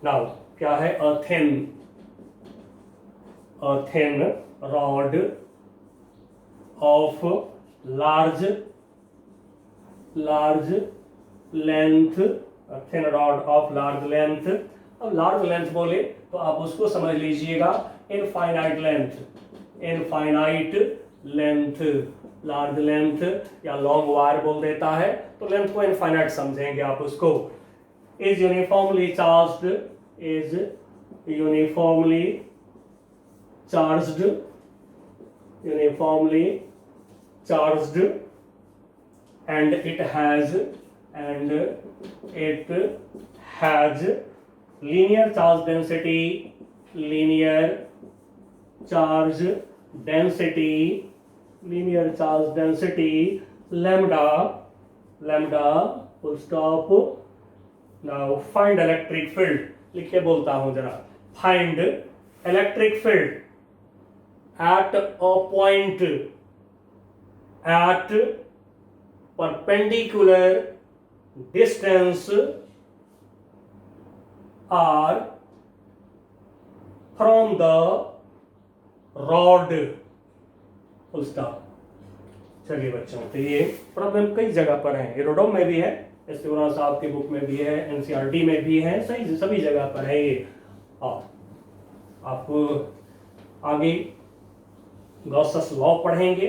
नाउ क्या है, a thin rod of large length, thin rod of large length. अब लार्ज लेंथ बोले तो आप उसको समझ लीजिएगा इनफाइनाइट लेंथ, लार्ज लेंथ या लॉन्ग वायर बोल देता है, तो लेंथ को इनफाइनाइट समझेंगे आप उसको। Is uniformly charged and it has linear charge density lambda full stop। now find electric field, लिखे बोलता हूं जरा, find electric field at a point at perpendicular distance are from the rod, full stop। चलिए बच्चों, तो ये problem कई जगह पर है, एरोडोम में भी है, एस्टिवरा साहब की बुक में भी है, एनसीईआरटी में भी है, सही सभी जगह पर है ये। और आप आगे गॉसस लॉ पढ़ेंगे।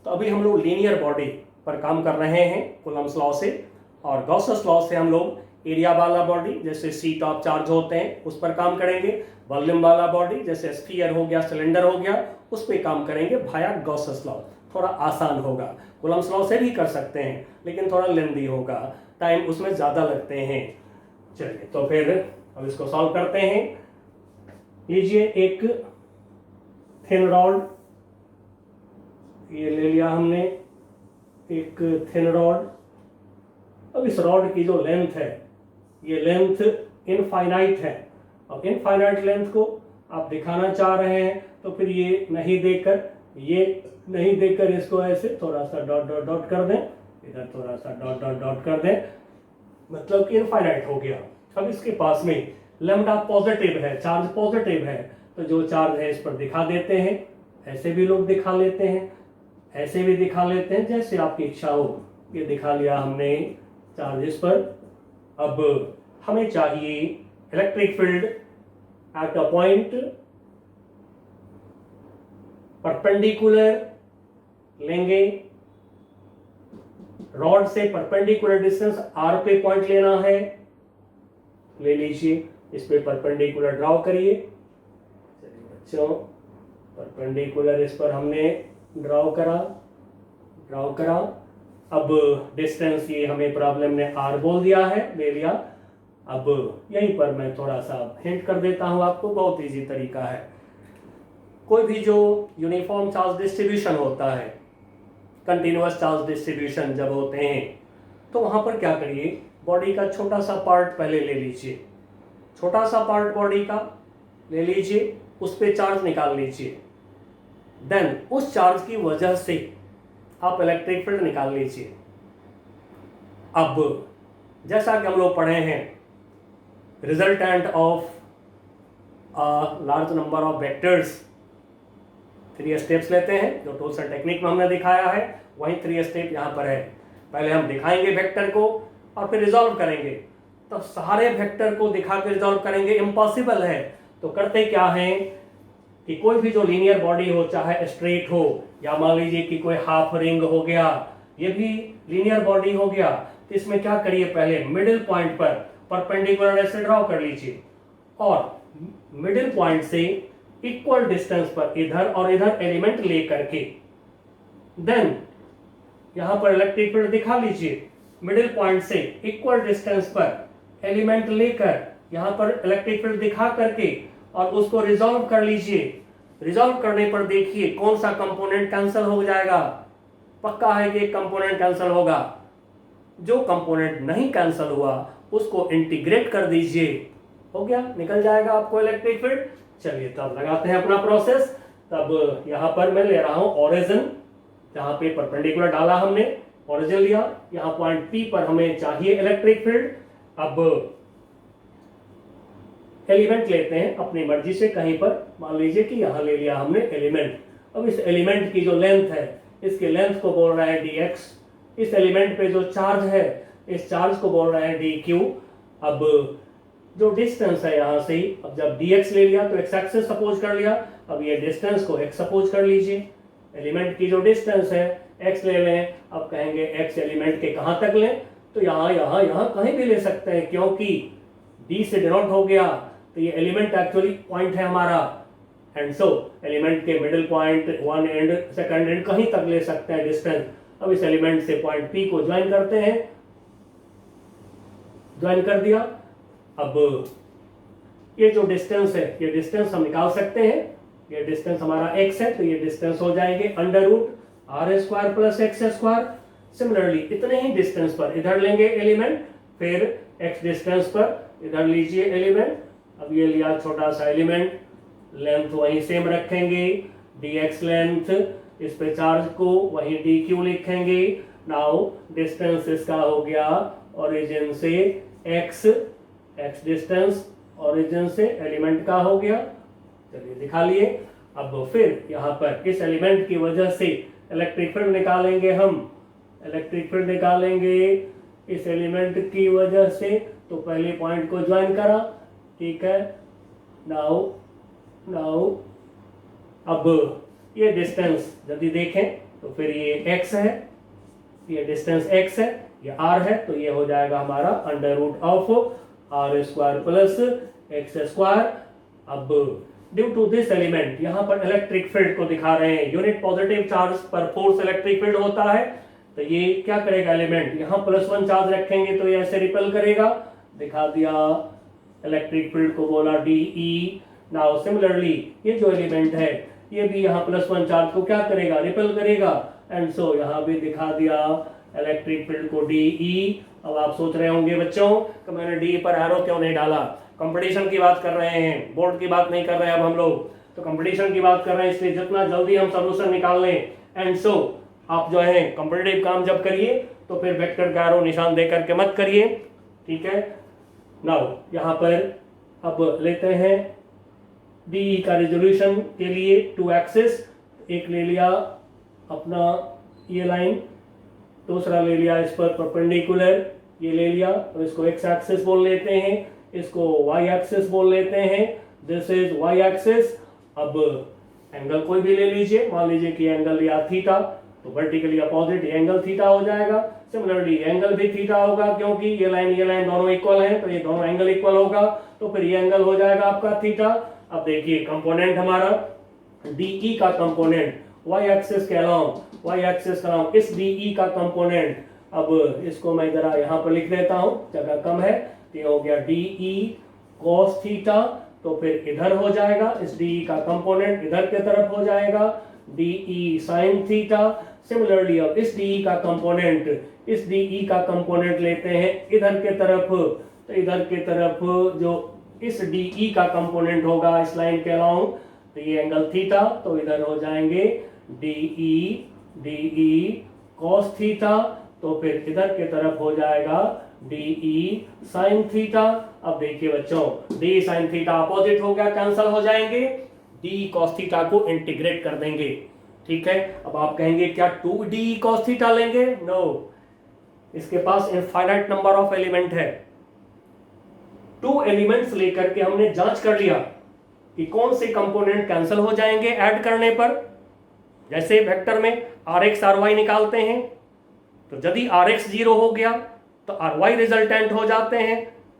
तो अभी हम लोग लीनियर बॉडी पर काम कर रहे हैं कूलम्ब्स लॉ से, और गॉसस लॉ से हम लोग एरिया वाला बॉडी जैसे सीट ऑफ चार्ज होते हैं उस पर काम करेंगे, वॉल्यूम वाला बॉडी जैसे स्फीयर हो गया, सिलेंडर हो गया, उस पर काम करेंगे भाया गॉसस लॉ। थोड़ा आसान होगा, कूलम्ब्स लॉ से भी कर सकते हैं लेकिन थोड़ा लेंदी होगा, टाइम उसमें ज़्यादा लगते हैं। चलिए तो फिर अब इसको सॉल्व करते हैं। लीजिए एक थिन रॉड, ये ले लिया हमने एक थिन रॉड। अब इस रॉड की जो लेंथ है, ये लेंथ इनफाइनाइट है, और इनफाइनाइट लेंथ को आप दिखाना चाह रहे हैं तो फिर ये नहीं देकर इसको ऐसे थोड़ा सा डॉट डॉट डॉट कर दें, इधर थोड़ा सा डॉट डॉट डॉट कर दें, मतलब कि इनफाइनाइट हो गया। अब इसके पास में लैम्डा पॉजिटिव है, चार्ज पॉजिटिव है, तो जो चार्ज है इस पर दिखा देते हैं। ऐसे भी लोग दिखा लेते हैं, ऐसे भी दिखा लेते हैं, जैसे आपकी इच्छा हो। ये दिखा लिया हमने चार्ज इस पर। अब हमें चाहिए electric field at a point perpendicular, लेंगे रॉड से परपेंडिकुलर डिस्टेंस r पे पॉइंट लेना है, ले लीजिए, इस पे परपेंडिकुलर ड्रॉ करिए। चलिए बच्चों, परपेंडिकुलर इस पर हमने ड्रॉ करा। अब डिस्टेंस ये हमें प्रॉब्लम ने r बोल दिया है, ले लिया। अब यहीं पर मैं थोड़ा सा हिंट कर देता हूं आपको, बहुत इजी तरीका है। कोई भी जो यूनिफॉर्म चार्ज डिस्ट्रीब्यूशन होता है, कंटिन्यूअस चार्ज डिस्ट्रीब्यूशन जब होते हैं, तो वहां पर क्या करिए, बॉडी का छोटा सा पार्ट पहले ले लीजिए, छोटा सा पार्ट बॉडी का ले लीजिए, उस पे चार्ज निकाल लीजिए। देन उस चार्ज की वजह से आप इलेक्ट्रिक फील्ड निकाल लीजिए। अब जैसा कि हम लोग पढ़े हैं, resultant of large number of vectors, 3 steps लेते हैं जो टूल्स एंड टेक्निक में हमने दिखाया है, वही 3 स्टेप यहाँ पर है। पहले हम दिखाएंगे वेक्टर को और फिर रिजॉल्व करेंगे। तो सारे वेक्टर को दिखा के रिजॉल्व करेंगे इम्पॉसिबल है। तो करते क्या है कि कोई भी जो लीनियर बॉडी हो, चाहे स्ट्रेट हो या मान लीजिए कि कोई हाफ रिंग हो गया, ये भी लीनियर बॉडी हो गया, तो इसमें क्या करिए, पहले मिडिल पॉइंट पर परपेंडिकुलर ऐसे ड्रॉ कर लीजिए, और मिडिल पॉइंट से इक्वल डिस्टेंस पर इधर और इधर एलिमेंट ले करके देन यहां पर इलेक्ट्रिक फील्ड दिखा लीजिए। मिडिल पॉइंट से इक्वल डिस्टेंस पर एलिमेंट लेकर यहां पर इलेक्ट्रिक फील्ड दिखा करके और उसको रिजॉल्व कर लीजिए। रिजॉल्व करने पर देखिए कौन सा कंपोनेंट कैंसिल हो जाएगा। पक्का है कि एक कंपोनेंट कैंसिल होगा, जो कंपोनेंट नहीं कैंसिल हुआ उसको इंटीग्रेट कर दीजिए, हो गया, निकल जाएगा आपको इलेक्ट्रिक फील्ड। चलिए तब लगाते हैं अपना प्रोसेस। तब यहां पर मैं ले रहा हूं ओरिजिन, जहां पे परपेंडिकुलर डाला हमने, ओरिजिन लिया, यहां पॉइंट P पर हमें चाहिए इलेक्ट्रिक फील्ड। अब एलिमेंट लेते हैं अपनी मर्जी से कहीं पर, मान लीजिए कि यहां ले लिया हमने एलिमेंट। अब इस एलिमेंट की जो लेंथ है, इसके लेंथ को बोल रहा है dx। इस एलिमेंट पे जो चार्ज है, इस चार्ज को बोल रहा है dq। अब जो डिस्टेंस है यहां से, अब जब dx ले लिया तो x एक्सिस सपोज कर लिया, अब ये डिस्टेंस को x सपोज कर लीजिए। एलिमेंट की जो डिस्टेंस है x ले लें, अब कहेंगे x एलिमेंट के कहां तक लें, तो यहां यहां यहां कहीं भी ले सकते हैं, क्योंकि d से डिनोट हो गया, तो ये एलिमेंट एक्चुअली पॉइंट है हमारा, एंड सो एलिमेंट के middle point, 1 and second and कहीं तक ले सकते हैं डिस्टेंस। अब इस एलिमेंट से पॉइंट P को ज्वाइन करते हैं, ज्वाइन कर दिया। अब ये जो डिस्टेंस है, ये डिस्टेंस हम निकाल सकते हैं, ये डिस्टेंस हमारा x है, तो ये डिस्टेंस हो जाएंगे √r² प्लस x²। सिमिलरली इतने ही डिस्टेंस पर इधर लेंगे एलिमेंट, फिर x डिस्टेंस पर इधर लीजिए एलिमेंट। अब ये लिया छोटा सा एलिमेंट, लेंथ वहीं सेम रखेंगे, dx लेंथ, इस पे चार्ज को वही dq लिखेंगे। नाउ डिस्टेंस इसका हो गया ओरिजिन से x डिस्टेंस ओरिजिन से एलिमेंट का हो गया। चलिए दिखा लिए। अब फिर यहाँ पर इस एलिमेंट की वजह से इलेक्ट्रिक फील्ड निकालेंगे हम। इलेक्ट्रिक फील्ड निकालेंगे इस एलिमेंट की वजह से, तो पहले पॉइंट को ज्वाइन करा, ठीक है। नाउ अब ये डिस्टेंस यदि देखें तो फिर ये x है, ये डिस्टेंस x है, ये r है, तो ये हो जाएगा हमारा under root of r square plus x square. अब ड्यू टू दिस एलिमेंट, यहाँ पर इलेक्ट्रिक फील्ड को दिखा रहे हैं, यूनिट पॉजिटिव चार्ज पर फोर्स इलेक्ट्रिक फील्ड होता है, तो ये क्या करेगा एलिमेंट, यहाँ +1 चार्ज रखेंगे तो ये ऐसे रिपेल करेगा, दिखा दिया। इलेक्ट्रिक फील्ड को बोला DE। नाउ सिमिलरली ये जो एलिमेंट है ये भी यहाँ +1 चार्ज को क्या करेगा, रिपेल करेगा, एंड सो यहाँ भी दिखा दिया इलेक्ट्रिक फील्ड को DE। अब आप सोच रहे होंगे बच्चों कि मैंने डी पर एरो क्यों नहीं डाला, कंपटीशन की बात कर रहे हैं, बोर्ड की बात नहीं कर रहे हैं अब हम लोग, तो कंपटीशन की बात कर रहे हैं, इसलिए जितना जल्दी हम सॉल्यूशन निकाल लें। एंड सो आप जो है कंपटीटिव काम जब करिए तो फिर वेक्टर का एरो निशान दे करके मत करिए, ठीक है। नाउ यहाँ पर अब लेते हैं डी का रेजोल्यूशन के लिए 2 एक्सिस, एक ले लिया अपना ये लाइन, दूसरा ले लिया इस पर परपेंडिकुलर, ये ले लिया, तो इसको x एक्सिस बोल लेते हैं, इसको y एक्सिस बोल लेते हैं, दिस इज y एक्सिस। अब एंगल कोई भी ले लीजिए, मान लीजिए कि एंगल लिया थीटा, तो वर्टिकली अपोजिट एंगल थीटा हो जाएगा। सिमिलरली एंगल भी थीटा होगा, क्योंकि ये लाइन दोनों इक्वल हैं, तो ये दोनों एंगल इक्वल होगा, तो फिर ये एंगल हो जाएगा आपका थीटा। अब देखिए कंपोनेंट हमारा DE का कंपोनेंट y एक्सिस के अलाउंग इस DE का कंपोनेंट, अब इसको मैं जरा यहाँ पर लिख देता हूँ, जगह कम है, ये हो गया DE cos थीटा, तो फिर इधर हो जाएगा इस DE का कंपोनेंट इधर के तरफ हो जाएगा DE sin थीटा। सिमिलरली अब इस DE का कंपोनेंट लेते हैं इधर के तरफ, तो इधर के तरफ जो इस DE का कंपोनेंट होगा इस लाइन के अलाउंग, तो ये एंगल थीटा, तो इधर हो जाएंगे DE cos थीटा, तो फिर इधर के तरफ हो जाएगा DE sin थीटा। अब देखिए बच्चों DE sin थीटा अपोजिट हो गया, कैंसल हो जाएंगे, DE cos थीटा को इंटीग्रेट कर देंगे, ठीक है। अब आप कहेंगे क्या 2DE cos थीटा लेंगे, नो, इसके पास इनफाइनाइट नंबर ऑफ एलिमेंट है। 2 एलिमेंट्स लेकर के हमने जांच कर लिया कि कौन से कंपोनेंट कैंसिल हो जाएंगे ऐड करने पर। जैसे वेक्टर में Rx Ry निकालते हैं, तो यदि Rx 0 हो गया तो Ry रिजल्टेंट हो जाते हैं,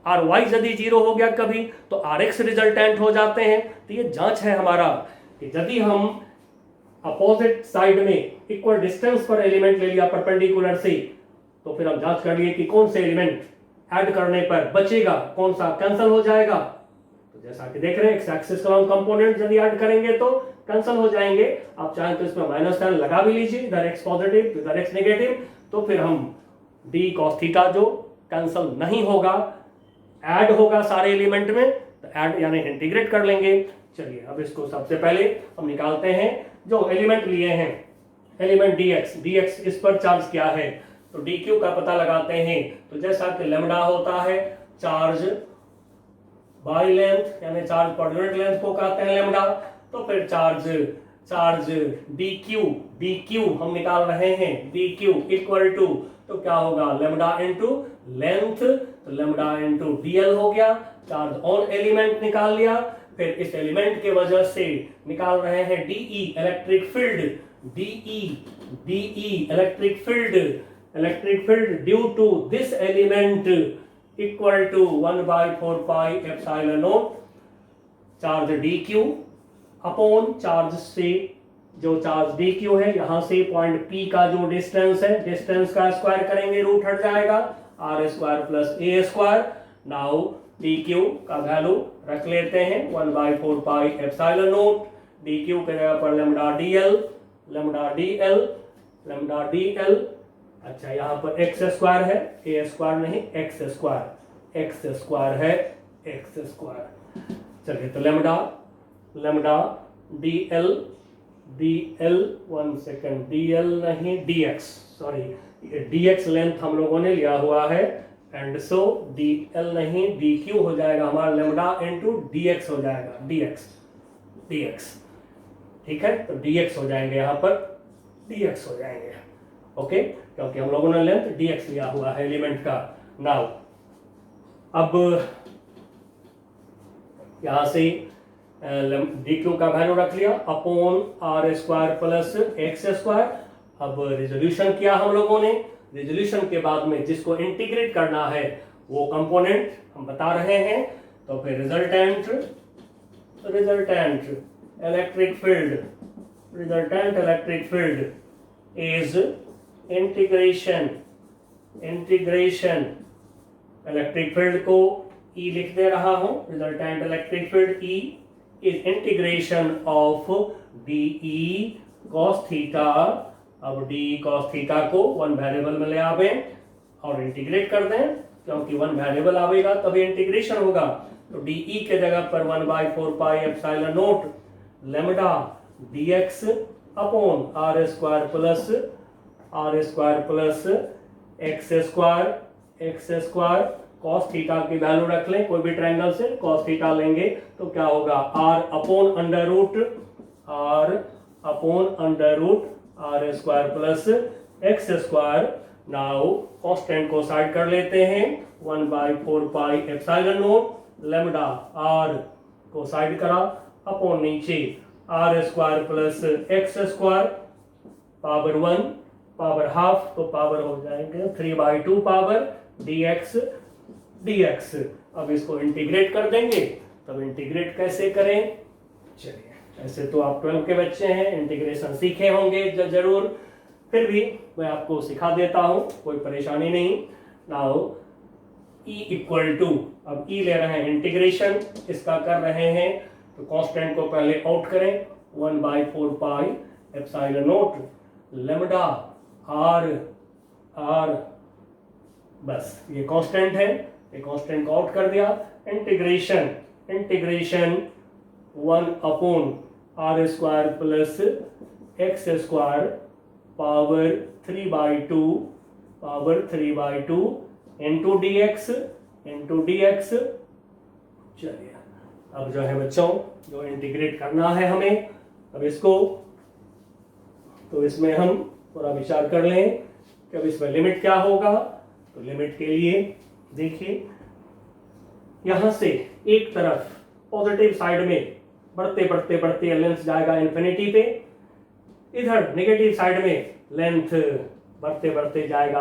Ry यदि 0 हो गया कभी तो Rx रिजल्टेंट हो जाते हैं। तो ये जांच है हमारा कि यदि हम अपोजिट साइड में इक्वल डिस्टेंस पर एलिमेंट ले लिया परपेंडिकुलर से, तो फिर हम जांच कर लिए कि कौन से एलिमेंट ऐड करने पर बचेगा, कौन सा कैंसिल हो जाएगा। तो जैसा कि देख रहे हैं एक्स एक्सिस का कंपोनेंट यदि ऐड करेंगे तो कैंसिल हो जाएंगे। आप चाहें तो इसमें -10 लगा भी लीजिए, इधर x पॉजिटिव इधर x नेगेटिव, तो फिर हम d cos थीटा जो कैंसिल नहीं होगा ऐड होगा सारे एलिमेंट में, तो ऐड यानी इंटीग्रेट कर लेंगे। चलिए अब इसको सबसे पहले हम निकालते हैं जो एलिमेंट लिए हैं, एलिमेंट dx इस पर चार्ज क्या है, तो dq का पता लगाते हैं। तो जैसा कि लैम्डा होता है चार्ज बाय लेंथ, यानी चार्ज पर यूनिट लेंथ को कहते हैं लैम्डा, तो फिर चार्ज dq हम निकाल रहे हैं, dq इक्वल टू, तो क्या होगा लैम्डा इनटू लेंथ, तो लैम्डा इनटू dl हो गया। चार्ज ऑन एलिमेंट निकाल लिया, फिर इस एलिमेंट के वजह से निकाल रहे हैं DE electric field, DE electric field due to this element equal to 1/4 pi epsilon naught charge dq upon charge से, जो चार्ज dq है यहां से पॉइंट P का जो डिस्टेंस है, डिस्टेंस का स्क्वायर करेंगे रूट हट जाएगा, r square plus a square. Now dq का वैल्यू रख लेते हैं 1/4 पाई एप्सिलॉन नॉट, dq के जगह पर लैम्डा dl। अच्छा यहाँ पर x स्क्वायर है, a स्क्वायर नहीं, x स्क्वायर है, x स्क्वायर। चलिए तो lambda dl D L, 1 second, D L नहीं D X, sorry D X length हम लोगों ने लिया हुआ है, एंड सो डी एल नहीं डी क्यू हो जाएगा हमारा लेमडा इंटू डी एक्स हो जाएगा, डी एक्स, ठीक है। तो डी एक्स हो जाएंगे यहाँ पर, डी एक्स हो जाएंगे, ओके, क्योंकि हम लोगों ने लेंथ डी एक्स लिया हुआ है एलिमेंट का। नाउ अब यहां से डी क्यू का वैल्यू रख लिया upon R square plus X square. अब रिजोल्यूशन किया हम लोगों ने, रिजोल्यूशन के बाद में जिसको इंटीग्रेट करना है वो कंपोनेंट हम बता रहे हैं, तो फिर resultant electric field is integration electric field को E लिख दे रहा हूं, resultant electric field E is integration of DE cos theta. अब DE cos थीटा को वन वेरिएबल में ले आवे और इंटीग्रेट कर दें, क्योंकि वन वेरिएबल आवेगा तभी इंटीग्रेशन होगा। तो DE के जगह पर 1/4 pi epsilon naught lambda dx upon R square plus X square cos theta की वैल्यू रख लें, कोई भी ट्रायंगल से cos थीटा लेंगे तो क्या होगा r upon under root R square plus X square. Now constant को साइड कर लेते हैं, 1/4 pi epsilon naught lambda r को साइड करा अपॉन नीचे R square plus X square power 1 power half, तो पावर हो जाएंगे 3/2 पावर dx। अब इसको इंटीग्रेट कर देंगे, तब इंटीग्रेट कैसे करें, चलिए ऐसे तो आप 12 के बच्चे हैं, इंटीग्रेशन सीखे होंगे जरूर, फिर भी मैं आपको सिखा देता हूं, कोई परेशानी नहीं। नाउ E इक्वल टू, अब E ले रहे हैं इंटीग्रेशन, इसका कर रहे हैं, तो कांस्टेंट को पहले आउट करें, 1/4 pi epsilon naught lambda r, बस ये कांस्टेंट है, ये कांस्टेंट को आउट कर दिया। Integration 1 upon R square plus X square power 3/2 into dx। चलिए अब जो है बच्चों, जो इंटीग्रेट करना है हमें, अब इसको तो इसमें हम थोड़ा विचार कर लें कि अब इसमें लिमिट क्या होगा। तो लिमिट के लिए देखिए, यहां से एक तरफ पॉजिटिव साइड में बढ़ते लेंथ जाएगा इन्फिनिटी पे, इधर नेगेटिव साइड में लेंथ बढ़ते जाएगा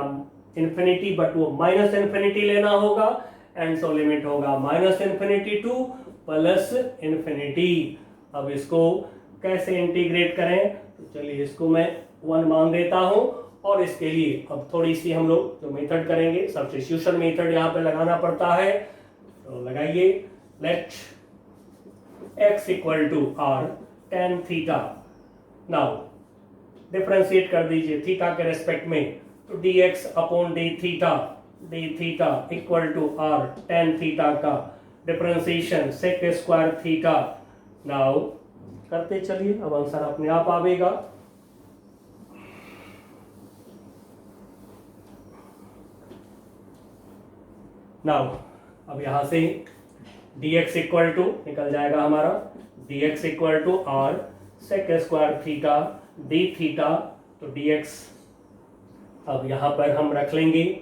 इन्फिनिटी, बट वो माइनस इन्फिनिटी लेना होगा, एंड सो लिमिट होगा -इन्फिनिटी टू +इन्फिनिटी। अब इसको कैसे इंटीग्रेट करें, तो चलिए इसको मैं 1 मान देता हूं, और इसके लिए अब थोड़ी सी हम लोग जो मेथड करेंगे, सब्स्टिट्यूशन मेथड यहाँ पे लगाना पड़ता है, तो लगाइए। Let x equal to r tan theta. Now differentiate कर दीजिए थीटा के रेस्पेक्ट में, तो dx अपॉन d theta equal to r tan theta का differentiation sec square theta. Now करते चलिए, अब आंसर अपने आप आवेगा। नाउ अब यहां से dx इक्वल टू निकल जाएगा हमारा, dx equal to r sec square theta d theta, तो dx अब यहां पर हम रख लेंगे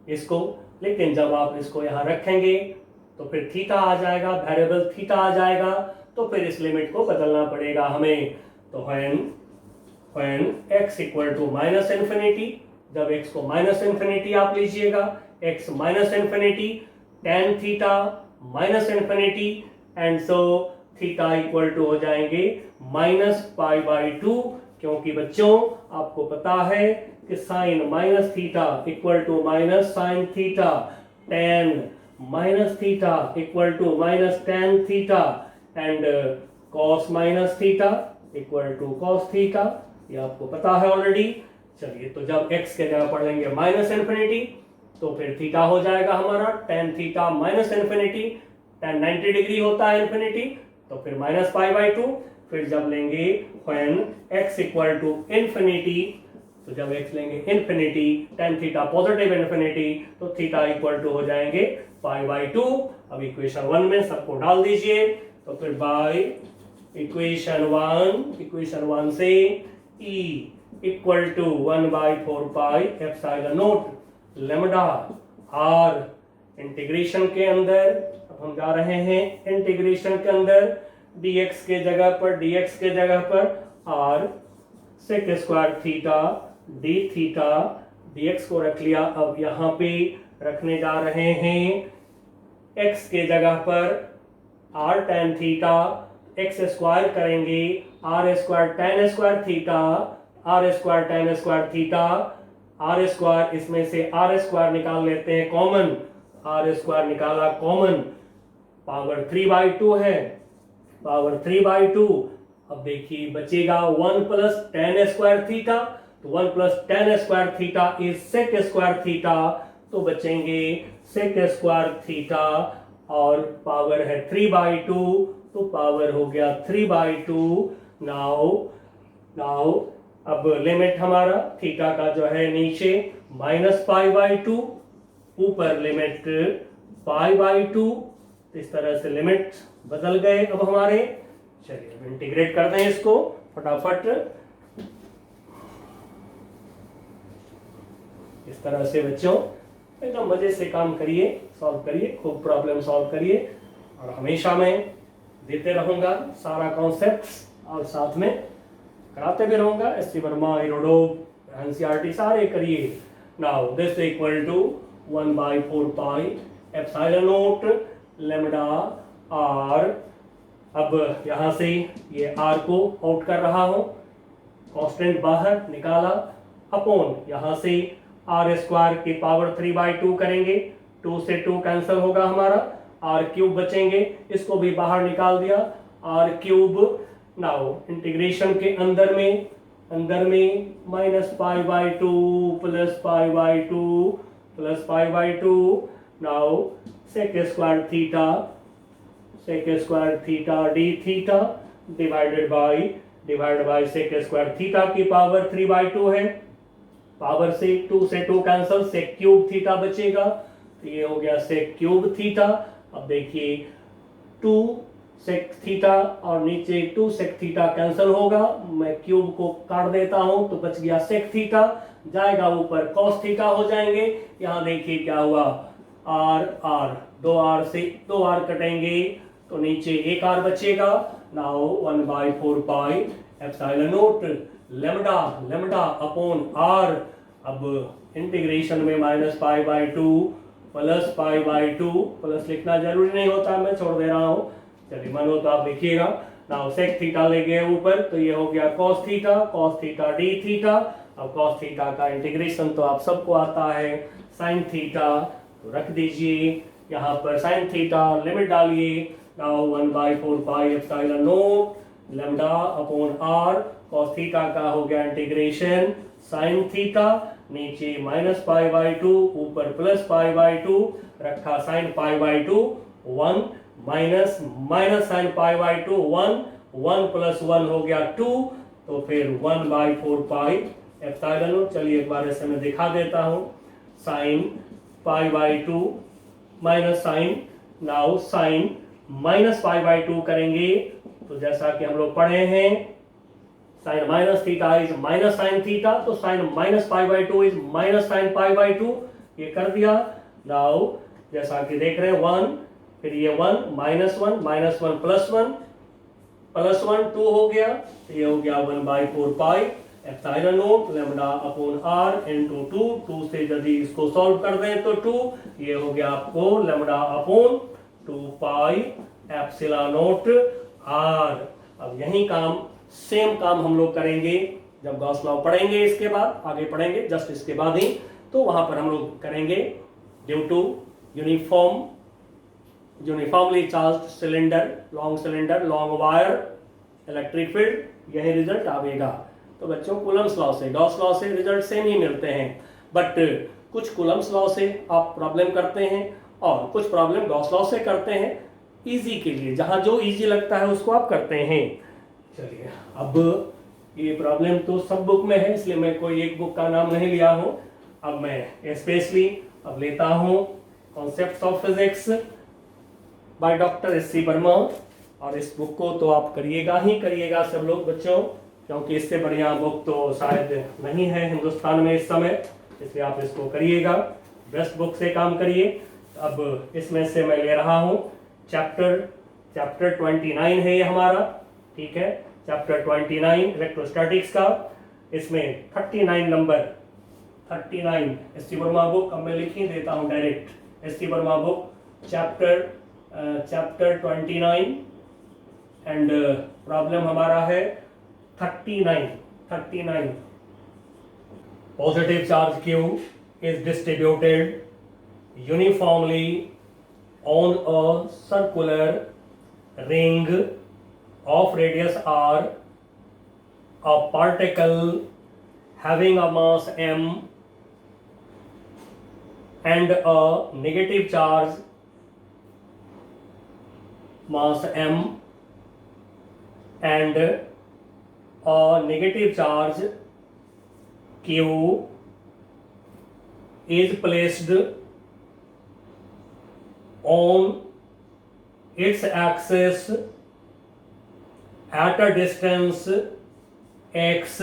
इसको, लेकिन जब आप इसको यहां रखेंगे तो फिर थीटा आ जाएगा, वेरिएबल थीटा आ जाएगा, तो फिर इस लिमिट को बदलना पड़ेगा हमें। तो when x equal to -minus infinity, जब x को -इन्फिनिटी आप लीजिएगा, x -minus infinity tan theta -minus infinity, and so theta equal to हो जाएंगे -π/2, क्योंकि बच्चों आपको पता है कि sine -theta equal to -sin theta, tan -theta equal to -tan theta, and cos -theta equal to cos theta, ये आपको पता है ऑलरेडी। चलिए, तो जब x के जगह पढ़ लेंगे -इन्फिनिटी, तो फिर थीटा हो जाएगा हमारा tan theta -infinity, tan 90 degree होता है इन्फिनिटी, तो फिर -π/2, फिर जब लेंगे when x equal to infinity, तो जब x लेंगे infinity tan theta positive infinity, तो थीटा इक्वल टू हो जाएंगे पाई बाई 2। अब इक्वेशन 1 में सबको डाल दीजिए, तो फिर बाई इक्वेशन 1 से E equal to 1/4 pi epsilon naught lambda r, integration के अंदर अब हम जा रहे हैं इंटीग्रेशन के अंदर dx के जगह पर r sec square theta d theta dx को रख लिया। अब यहाँ पे रखने जा रहे हैं x के जगह पर r tan theta, x square करेंगे r square tan square theta, r square tan square theta, r square इसमें से r स्क्वायर निकाल लेते हैं कॉमन, r स्क्वायर निकाला कॉमन, पावर 3/2 है, पावर 3/2। अब देखिए बचेगा 1 प्लस tan स्क्वायर थीटा, तो 1 plus tan square theta is sec square theta, तो बचेंगे सेक स्क्वायर थीटा और पावर है 3/2, तो पावर हो गया 3/2। नाउ अब लिमिट हमारा थीटा का जो है नीचे -π/2, ऊपर लिमिट π/2, इस तरह से लिमिट बदल गए अब हमारे। चलिए अब इंटीग्रेट करते हैं इसको फटाफट, इस तरह से बच्चों एकदम मजे से काम करिए, सॉल्व करिए, खूब प्रॉब्लम सॉल्व करिए, और हमेशा मैं देते रहूंगा सारा कॉन्सेप्ट और साथ में कराते भी रहूंगा। एस.सी. वर्मा, हेरोडोव, एनसीईआरटी सारे करिए। Now this equal to 1/4 pi epsilon naught lambda r। अब यहाँ से ये r को आउट कर रहा हूँ, कांस्टेंट बाहर निकाला, अपॉन यहाँ से r स्क्वायर की पावर 3/2 करेंगे, 2 से 2 कैंसिल होगा हमारा, r क्यूब बचेंगे, इसको भी बाहर निकाल दिया, r क्यूब। नाउ इंटीग्रेशन के अंदर में -π/2 plus π/2 now sec square theta d theta divided by sec square theta की पावर 3/2 है, पावर से 2 से 2 कैंसिल, सेक क्यूब थीटा बचेगा, तो ये हो गया सेक क्यूब थीटा। अब देखिए 2 सेक थीटा और नीचे 2 सेक थीटा कैंसिल होगा, मैं क्यूब को काट देता हूं, तो बच गया सेक थीटा, जाएगा ऊपर कॉस थीटा हो जाएंगे। यहाँ देखिए क्या हुआ, r 2r से 2r कटेंगे, तो नीचे 1r बचेगा। Now 1/4 pi epsilon naught lambda upon r। अब इंटीग्रेशन में -π/2 प्लस π/2, प्लस लिखना जरूरी नहीं होता, मैं छोड़ दे रहा हूँ, चलिए मन हो तो आप लिखिएगा। नाउ सेक थीटा ले गए ऊपर, तो ये हो गया cos थीटा d थीटा। अब cos थीटा का इंटीग्रेशन तो आप सबको आता है, sin थीटा तो रख दीजिए यहाँ पर, sin थीटा लिमिट डालिए। Now 1/4 pi epsilon naught lambda upon r, cos theta का हो गया इंटीग्रेशन, sin थीटा नीचे -π/2 ऊपर प्लस π/2 रखा, sin π/2 1 माइनस sin π/2 1 प्लस 1 हो गया 2, तो फिर 1/4 पाई एप्सिलॉन नॉट। चलिए एक बार ऐसे मैं दिखा देता हूँ, sin π/2 minus sine, now sin -π/2 करेंगे, तो जैसा कि हम लोग पढ़े हैं sin minus theta is minus sine theta, तो sin -π/2 इज माइनस sin π/2, ये कर दिया। नाउ जैसा कि देख रहे हैं 1, फिर ये 1 -1 प्लस 1 2 हो गया, तो ये हो गया 1/4 pi epsilon naught lambda upon r into 2 से यदि इसको सॉल्व कर दें तो 2, ये हो गया आपको lambda upon 2 pi epsilon naught r। अब यही काम, सेम काम हम लोग करेंगे जब गॉस लॉ पढ़ेंगे, इसके बाद आगे पढ़ेंगे जस्ट इसके बाद ही, तो वहां पर हम लोग करेंगे due to uniformly charged cylinder, long wire, electric field, यही रिजल्ट आएगा। तो बच्चों कूलम्स लॉ से, गॉस लॉ से रिजल्ट सेम ही मिलते हैं, बट कुछ कूलम्स लॉ से आप प्रॉब्लम करते हैं और कुछ प्रॉब्लम गॉस लॉ से करते हैं, इजी के लिए, जहां जो इजी लगता है उसको आप करते हैं। चलिए, अब ये प्रॉब्लम तो सब बुक में है, इसलिए मैं कोई एक बुक का नाम नहीं लिया हूँ। अब मैं स्पेशली अब लेता हूँ concepts of physics by doctor S C Verma, और इस बुक को तो आप करिएगा ही करिएगा सब लोग बच्चों, क्योंकि इससे बढ़िया बुक तो शायद नहीं है हिंदुस्तान में इस समय, इसलिए आप इसको करिएगा, बेस्ट बुक से काम करिए। अब इसमें से मैं ले रहा हूँ चैप्टर 29 है ये हमारा, ठीक है, चैप्टर 29 इलेक्ट्रोस्टैटिक्स का। इसमें 39 number 39 S C Verma book, अब मैं लिख ही देता हूँ direct, S C Verma book chapter 29 and problem हमारा है 39। Positive charge Q is distributed uniformly on a circular ring of radius r. A particle having a mass m and a negative charge mass m and a negative charge Q is placed on its axis at a distance x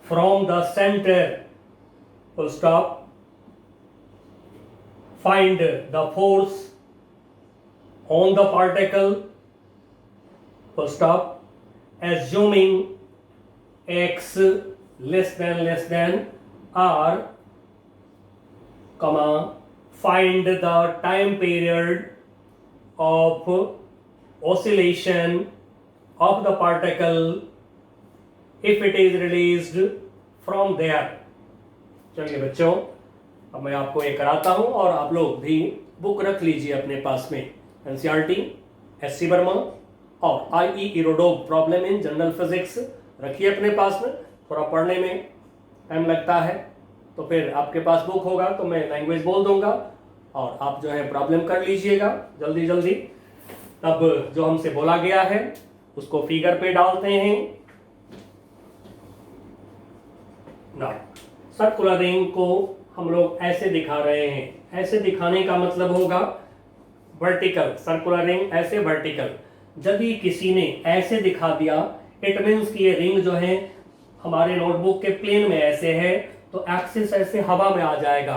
from the center. Full stop. Find the force on the particle. Full stop. Assuming x less than r, comma, find the time period of oscillation of the particle if it is released from there. चलिए बच्चों, अब मैं आपको ये कराता हूं, और आप लोग भी बुक रख लीजिए अपने पास में, एनसीईआरटी, एस सी वर्मा और I Irodov problem in general physics रखिए अपने पास में। थोड़ा पढ़ने में टाइम लगता है, तो फिर आपके पास बुक होगा तो मैं लैंग्वेज बोल दूंगा और आप जो है प्रॉब्लम कर लीजिएगा जल्दी जल्दी। अब जो हमसे बोला गया है उसको फिगर पे डालते हैं। ना सर्कुलर रिंग को हम लोग ऐसे दिखा रहे हैं, ऐसे दिखाने का मतलब होगा वर्टिकल, सर्कुलर रिंग ऐसे वर्टिकल। यदि किसी ने ऐसे दिखा दिया इट मीन्स कि ये रिंग जो है हमारे नोटबुक के प्लेन में ऐसे है, तो एक्सिस ऐसे हवा में आ जाएगा,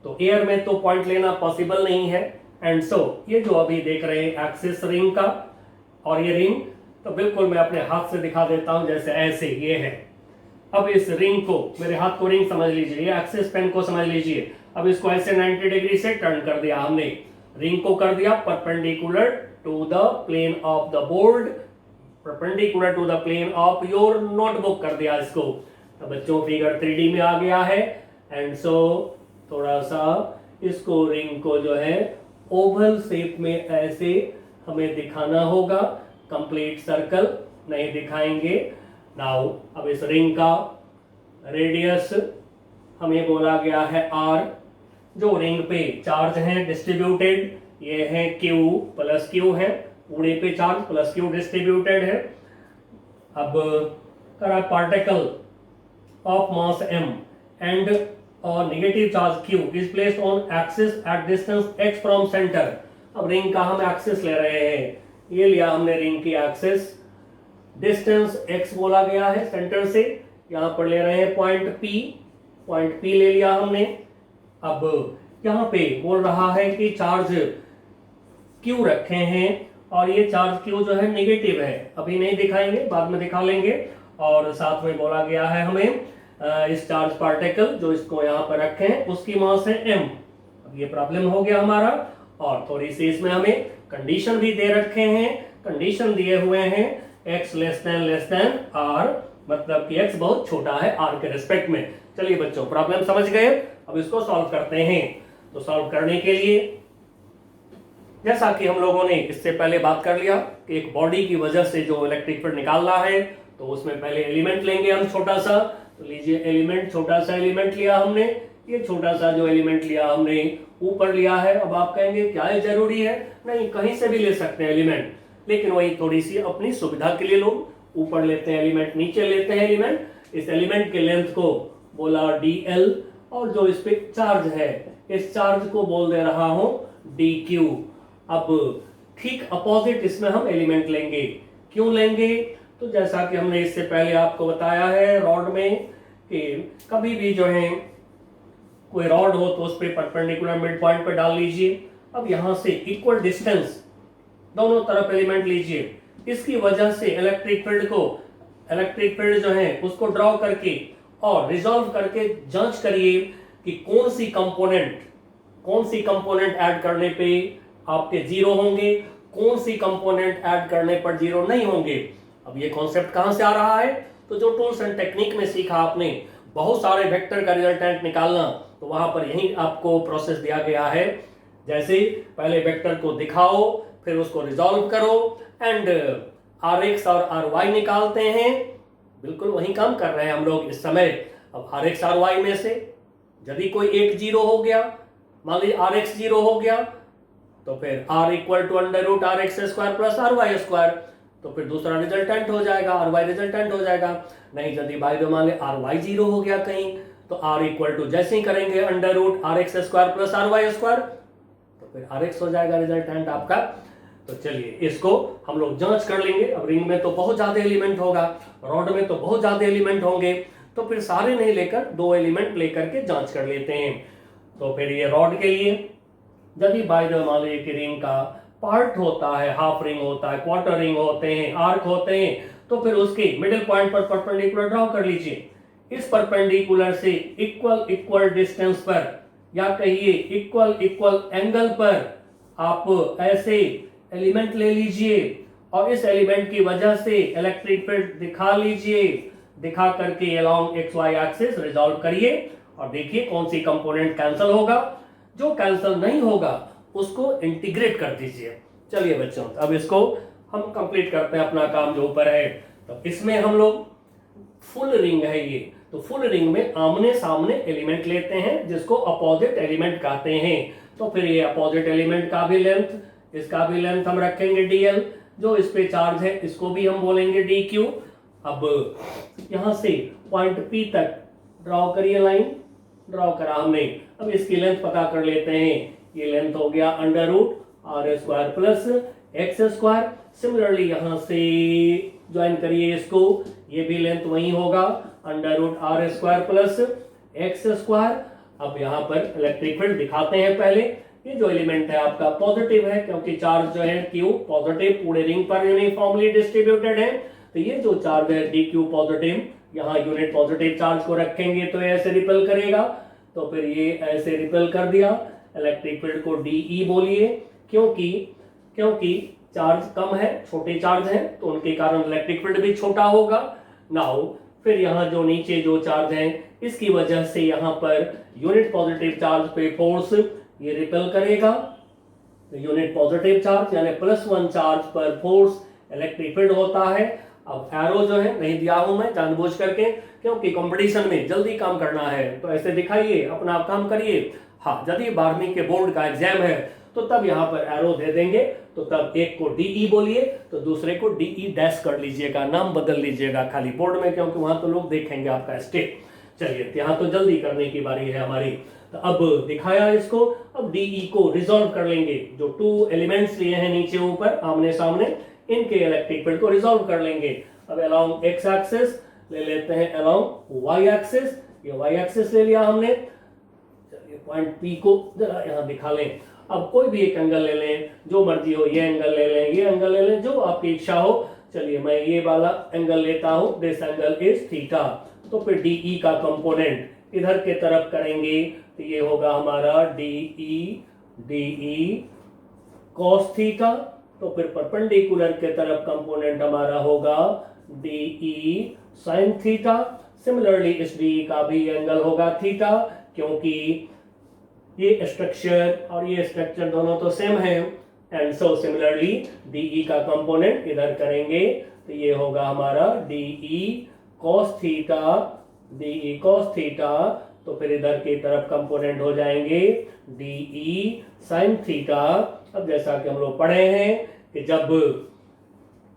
तो एयर में तो पॉइंट लेना पॉसिबल नहीं है। एंड सो ये जो अभी देख रहे हैं एक्सिस रिंग का, और ये रिंग तो बिल्कुल मैं अपने हाथ से दिखा देता हूं, जैसे ऐसे ये है। अब इस रिंग को, मेरे हाथ को रिंग समझ लीजिए, ये एक्सिस पेन को समझ लीजिए। अब इसको ऐसे 90 डिग्री से टर्न कर दिया हमने, रिंग को कर दिया perpendicular to the plane of the board, perpendicular to the plane of your notebook कर दिया इसको। अब बच्चों फिगर 3D में आ गया है। एंड सो थोड़ा सा इसको रिंग को जो है ओवल शेप में ऐसे हमें दिखाना होगा, कंप्लीट सर्कल नहीं दिखाएंगे। नाउ अब इस रिंग का रेडियस हमें बोला गया है r, जो रिंग पे चार्ज है डिस्ट्रीब्यूटेड, ये है Q प्लस Q है, पूरे पे चार्ज प्लस Q डिस्ट्रीब्यूटेड है। अब करा particle of mass m and negative charge Q is placed on axis at distance x from centre. अब रिंग का हम एक्सिस ले रहे हैं, ये लिया हमने रिंग की एक्सिस, डिस्टेंस x बोला गया है सेंटर से, यहाँ पर ले रहे हैं पॉइंट P ले लिया हमने। अब यहाँ पे बोल रहा है कि चार्ज Q रखे हैं और ये चार्ज Q जो है नेगेटिव है, अभी नहीं दिखाएंगे, बाद में दिखा लेंगे। और साथ में बोला गया है हमें इस चार्ज पार्टिकल जो इसको यहाँ पर रखे हैं उसकी मास है m। अब ये प्रॉब्लम हो गया हमारा, और थोड़ी सी इसमें हमें कंडीशन भी दे रखे हैं, कंडीशन दिए हुए हैं x लेस देन r, मतलब कि x बहुत छोटा है r के रिस्पेक्ट में। चलिए बच्चों प्रॉब्लम समझ गए, अब इसको सॉल्व करते हैं। तो सॉल्व करने के लिए जैसा कि हम लोगों ने इससे पहले बात कर लिया कि एक बॉडी की वजह से जो इलेक्ट्रिक फील्ड निकालना है, तो उसमें पहले एलिमेंट लेंगे हम छोटा सा। तो लीजिए एलिमेंट, छोटा सा एलिमेंट लिया हमने, ये छोटा सा जो एलिमेंट लिया हमने ऊपर लिया है। अब आप कहेंगे क्या ये जरूरी है? नहीं, कहीं से भी ले सकते हैं एलिमेंट। लेकिन वही थोड़ी सी अपनी सुविधा के लिए लोग ऊपर लेते हैं एलिमेंट, नीचे लेते हैं एलिमेंट। इस एलिमेंट के लेंथ को बोला dl, और जो इस पे चार्ज है इस चार्ज को बोल दे रहा हूं dq। अब ठीक अपोजिट इसमें हम एलिमेंट लेंगे। क्यों लेंगे? तो जैसा कि हमने इससे पहले आपको बताया है रॉड में कि कभी भी जो है कोई रॉड हो तो उस पे परपेंडिकुलर मिड पॉइंट पे डाल लीजिए। अब यहां से इक्वल डिस्टेंस दोनों तरफ एलिमेंट लीजिए। इसकी वजह से इलेक्ट्रिक फील्ड जो है उसको ड्रॉ करके और रिजॉल्व करके जांच करिए कि कौन सी कंपोनेंट ऐड करने पे आपके जीरो होंगे, कौन सी कंपोनेंट ऐड करने पर जीरो नहीं होंगे। अब ये कॉन्सेप्ट कहां से आ रहा है? तो जो टूल्स एंड टेक्निक में सीखा आपने बहुत सारे वेक्टर का रिजल्टेंट निकालना, तो वहां पर यही आपको प्रोसेस दिया गया है। जैसे पहले वेक्टर को दिखाओ, फिर उसको रिजॉल्व करो एंड Rx और Ry निकालते हैं। बिल्कुल वही काम कर रहे हैं हम लोग इस समय। अब Rx Ry में से यदि कोई एक जीरो हो गया, मान लीजिए Rx जीरो हो गया, तो फिर R equal to under root RX square plus RY square, तो फिर दूसरा रिजल्टेंट हो जाएगा, RY रिजल्टेंट हो जाएगा। नहीं यदि बाय द मान ली RY जीरो हो गया कहीं, तो R इक्वल टू जैसे ही करेंगे under root RX square plus RY square, तो फिर RX हो जाएगा रिजल्टेंट आपका। तो चलिए इसको हम लोग जांच कर लेंगे। अब रिंग में तो बहुत ज्यादा एलिमेंट होगा, रॉड में तो बहुत ज्यादा एलिमेंट होंगे, तो फिर सारे नहीं लेकर दो एलिमेंट लेकर के जांच कर लेते हैं। तो फिर ये रॉड के लिए यदि बाय द मान लीजिए कि रिंग का पार्ट होता है, हाफ रिंग होता है, क्वार्टर रिंग होते हैं, आर्क होते हैं, तो फिर उसके मिडिल पॉइंट पर परपेंडिकुलर ड्रॉ कर लीजिए। इस परपेंडिकुलर से इक्वल डिस्टेंस पर या कहिए इक्वल एंगल पर आप ऐसे एलिमेंट ले लीजिए और इस एलिमेंट की वजह से इलेक्ट्रिक फील्ड दिखा लीजिए। दिखा करके along X Y axis resolve करिए और देखिए कौन सी कंपोनेंट कैंसिल होगा। जो कैंसिल नहीं होगा उसको इंटीग्रेट कर दीजिए। चलिए बच्चों, अब इसको हम कंप्लीट करते हैं अपना काम जो ऊपर है। तो इसमें हम लोग फुल रिंग है ये, तो फुल रिंग में आमने सामने एलिमेंट लेते हैं जिसको अपोजिट एलिमेंट कहते हैं। तो फिर ये अपोजिट एलिमेंट का भी लेंथ, इसका भी लेंथ हम रखेंगे dl। जो इस पे चार्ज है इसको भी हम बोलेंगे dq। अब यहां से पॉइंट P तक ड्रॉ करिए, लाइन ड्रॉ करा हमने। अब इसकी लेंथ पता कर लेते हैं। ये लेंथ हो गया under root R square plus X square. Similarly यहां से ज्वाइन करिए इसको, ये भी लेंथ वही होगा under root R square plus X square. अब यहाँ पर इलेक्ट्रिक फील्ड दिखाते हैं पहले। ये जो एलिमेंट है आपका पॉजिटिव है, क्योंकि चार्ज जो है Q पॉजिटिव पूरे रिंग पर यूनिफॉर्मली डिस्ट्रीब्यूटेड है। तो ये जो चार्ज है dq पॉजिटिव, यहाँ यूनिट पॉजिटिव चार्ज को रखेंगे तो ऐसे रिपेल करेगा। तो फिर ये ऐसे रिपेल कर दिया। इलेक्ट्रिक फील्ड को dE बोलिए, क्योंकि चार्ज कम है, छोटे चार्ज है, तो उनके कारण इलेक्ट्रिक फील्ड भी छोटा होगा। नाउ फिर यहाँ जो नीचे जो चार्ज है इसकी वजह से यहाँ पर यूनिट पॉजिटिव चार्ज पे फोर्स ये रिपेल करेगा। तो यूनिट पॉजिटिव चार्ज यानी +1 चार्ज पर फोर्स इलेक्ट्रिक फील्ड होता है। अब एरो जो है नहीं दिया हूं मैं जानबूझ करके, क्योंकि कंपटीशन में जल्दी काम करना है, तो ऐसे दिखाइए, अपना काम करिए। हाँ, यदि 12वीं के बोर्ड का एग्जाम है तो तब यहाँ पर एरो दे देंगे, तो तब एक को DE बोलिए तो दूसरे को DE डैश कर लीजिएगा, नाम बदल लीजिएगा खाली बोर्ड में, क्योंकि वहां तो लोग देखेंगे आपका स्टेप। चलिए यहाँ तो जल्दी करने की बारी है हमारी। तो अब दिखाया इसको, अब DE को रिजॉल्व कर लेंगे। जो 2 एलिमेंट्स लिए हैं नीचे ऊपर आमने सामने, इनके इलेक्ट्रिक फील्ड को रिजॉल्व कर लेंगे। अब अलोंग एक्स एक्सिस ले लेते हैं, अलोंग वाई एक्सिस, ये वाई एक्सिस ले लिया हमने। चलिए पॉइंट P को जरा यहाँ दिखा लें। अब कोई भी एक एंगल ले लें, जो मर्जी हो, ये एंगल ले लें, ये एंगल ले लें, जो आपकी इच्छा हो। चलिए मैं ये वाला एंगल लेता हूं, दिस एंगल इज थीटा। तो फिर DE का कंपोनेंट इधर के तरफ करेंगे तो ये होगा हमारा DE cos थीटा। तो फिर परपेंडिकुलर के तरफ कंपोनेंट हमारा होगा DE sin थीटा। सिमिलरली इस DE का भी एंगल होगा थीटा, क्योंकि ये स्ट्रक्चर और ये स्ट्रक्चर दोनों तो सेम है। एंड सो सिमिलरली DE का कंपोनेंट इधर करेंगे तो ये होगा हमारा DE cos थीटा। तो फिर इधर की तरफ कंपोनेंट हो जाएंगे DE sin थीटा। अब जैसा कि हम लोग पढ़े हैं कि जब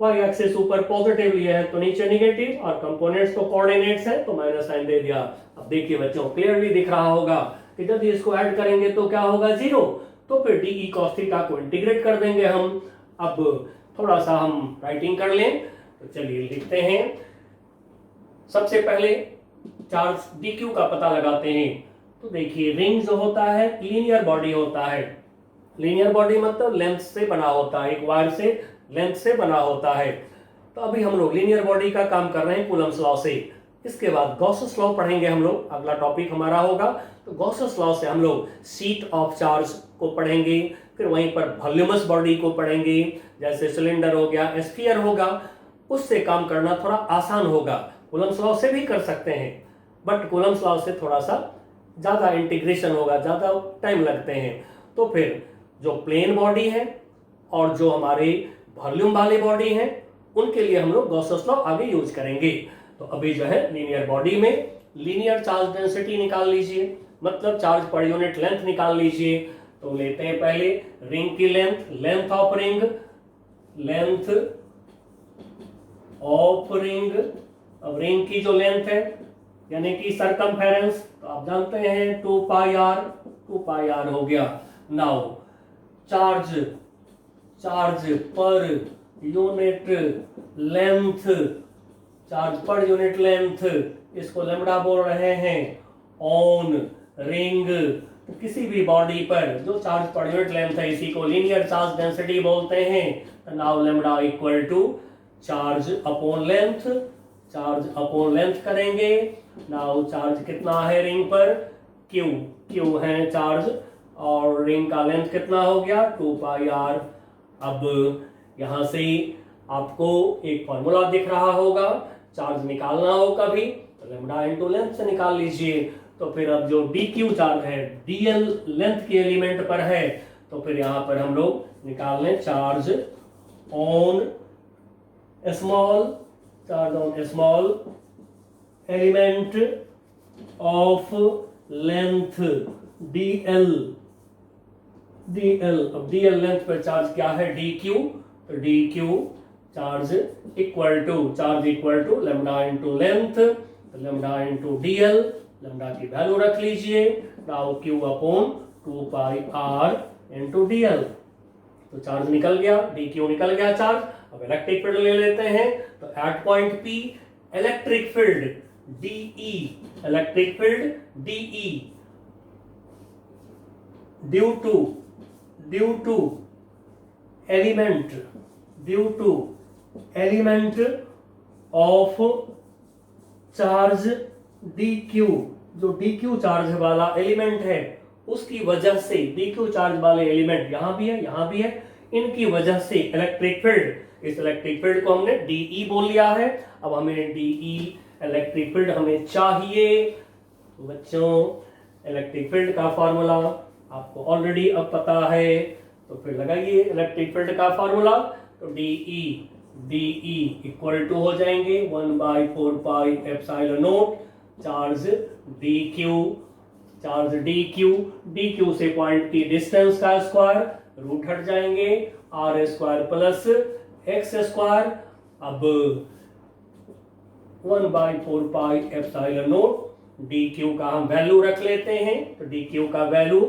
वाई एक्सिस ऊपर पॉजिटिव लिया है तो नीचे निगेटिव, और कंपोनेंट्स तो कोऑर्डिनेट्स है तो माइनस साइन दे दिया। अब देखिए बच्चों क्लियरली दिख रहा होगा कि जब इसको ऐड करेंगे तो क्या होगा 0, तो फिर डी ई cos थीटा को इंटीग्रेट कर देंगे हम। अब थोड़ा सा हम राइटिंग कर लें, तो चलिए लिखते हैं। सबसे पहले चार्ज डी क्यू का पता लगाते हैं। तो देखिए रिंग जो होता है लीनियर बॉडी होता है। लीनियर बॉडी मतलब लेंथ से बना होता है, एक वायर से लेंथ से बना होता है। तो अभी हम लोग लीनियर बॉडी का काम कर रहे हैं कूलम्स लॉ से। इसके बाद गॉसेस लॉ पढ़ेंगे हम लोग, अगला टॉपिक हमारा होगा। तो गॉसेस लॉ से हम लोग शीट ऑफ चार्ज को पढ़ेंगे, फिर वहीं पर वॉल्यूमस बॉडी को पढ़ेंगे, जैसे सिलेंडर हो गया, स्फीयर होगा। उससे काम करना थोड़ा आसान होगा। कूलम्स लॉ से भी कर सकते हैं, बट कूलम्स लॉ से थोड़ा सा ज्यादा इंटीग्रेशन होगा, ज्यादा टाइम लगते हैं। तो फिर जो प्लेन बॉडी है और जो हमारे वॉल्यूम वाले बॉडी है उनके लिए हम लोग गॉसेस लॉ आगे यूज करेंगे। तो अभी जो है लीनियर बॉडी में लीनियर चार्ज डेंसिटी निकाल लीजिए, मतलब चार्ज पर यूनिट लेंथ निकाल लीजिए। तो लेते हैं पहले रिंग की length, length of ring, length of ring. अब रिंग की जो लेंथ है यानी कि सरकमफेरेंस, तो आप जानते हैं 2 पाई आर, 2 पाई आर हो गया। Now charge, charge per unit length, charge per unit length, इसको लैम्बडा बोल रहे हैं ऑन रिंग। तो किसी भी बॉडी पर जो चार्ज पर यूनिट लेंथ है इसी को लीनियर चार्ज डेंसिटी बोलते हैं। Now lambda equal to charge upon length, charge upon length करेंगे। नाउ चार्ज कितना है रिंग पर, क्यू, क्यू है चार्ज, और रिंग का लेंथ कितना हो गया 2 पाई आर। अब यहां से आपको एक फॉर्मूला दिख रहा होगा, चार्ज निकालना हो कभी तो लैम्बडा इनटू लेंथ से निकाल लीजिए। तो फिर अब जो डी क्यू चार्ज है डीएल लेंथ के एलिमेंट पर है, तो फिर यहां पर हम लोग निकाल लें charge on small, charge on small element of length DL, DL. अब डीएल लेंथ पर चार्ज क्या है डी क्यू, तो D Q charge equal to, charge equal to lambda into length, तो लैम्बडा इनटू डीएल, लैम्बडा की value रख लीजिए। Now Q upon 2 pi R into DL. तो चार्ज निकल गया, डी क्यू निकल गया चार्ज। अब इलेक्ट्रिक फील्ड ले लेते हैं। तो at point P electric field DE, electric field DE due to element, due to element of charge D Q, जो डी क्यू चार्ज वाला एलिमेंट है उसकी वजह से, डी क्यू चार्ज वाले एलिमेंट यहां भी है, यहां भी है, इनकी वजह से इलेक्ट्रिक फील्ड, इस इलेक्ट्रिक फील्ड को हमने डीई बोल लिया है। अब हमें डीई इलेक्ट्रिक फील्ड हमें चाहिए। तो बच्चों इलेक्ट्रिक फील्ड का फॉर्मूला आपको ऑलरेडी अब पता है, तो फिर लगाइए इलेक्ट्रिक फील्ड का फॉर्मूला। तो डीई इक्वल टू हो जाएंगे 1/4 pi epsilon naught charge D Q, charge D Q से पॉइंट की डिस्टेंस का स्क्वायर, रूट हट जाएंगे, R square plus X square. अब 1/4 pi epsilon naught D Q का हम वैल्यू रख लेते हैं। तो डी क्यू का value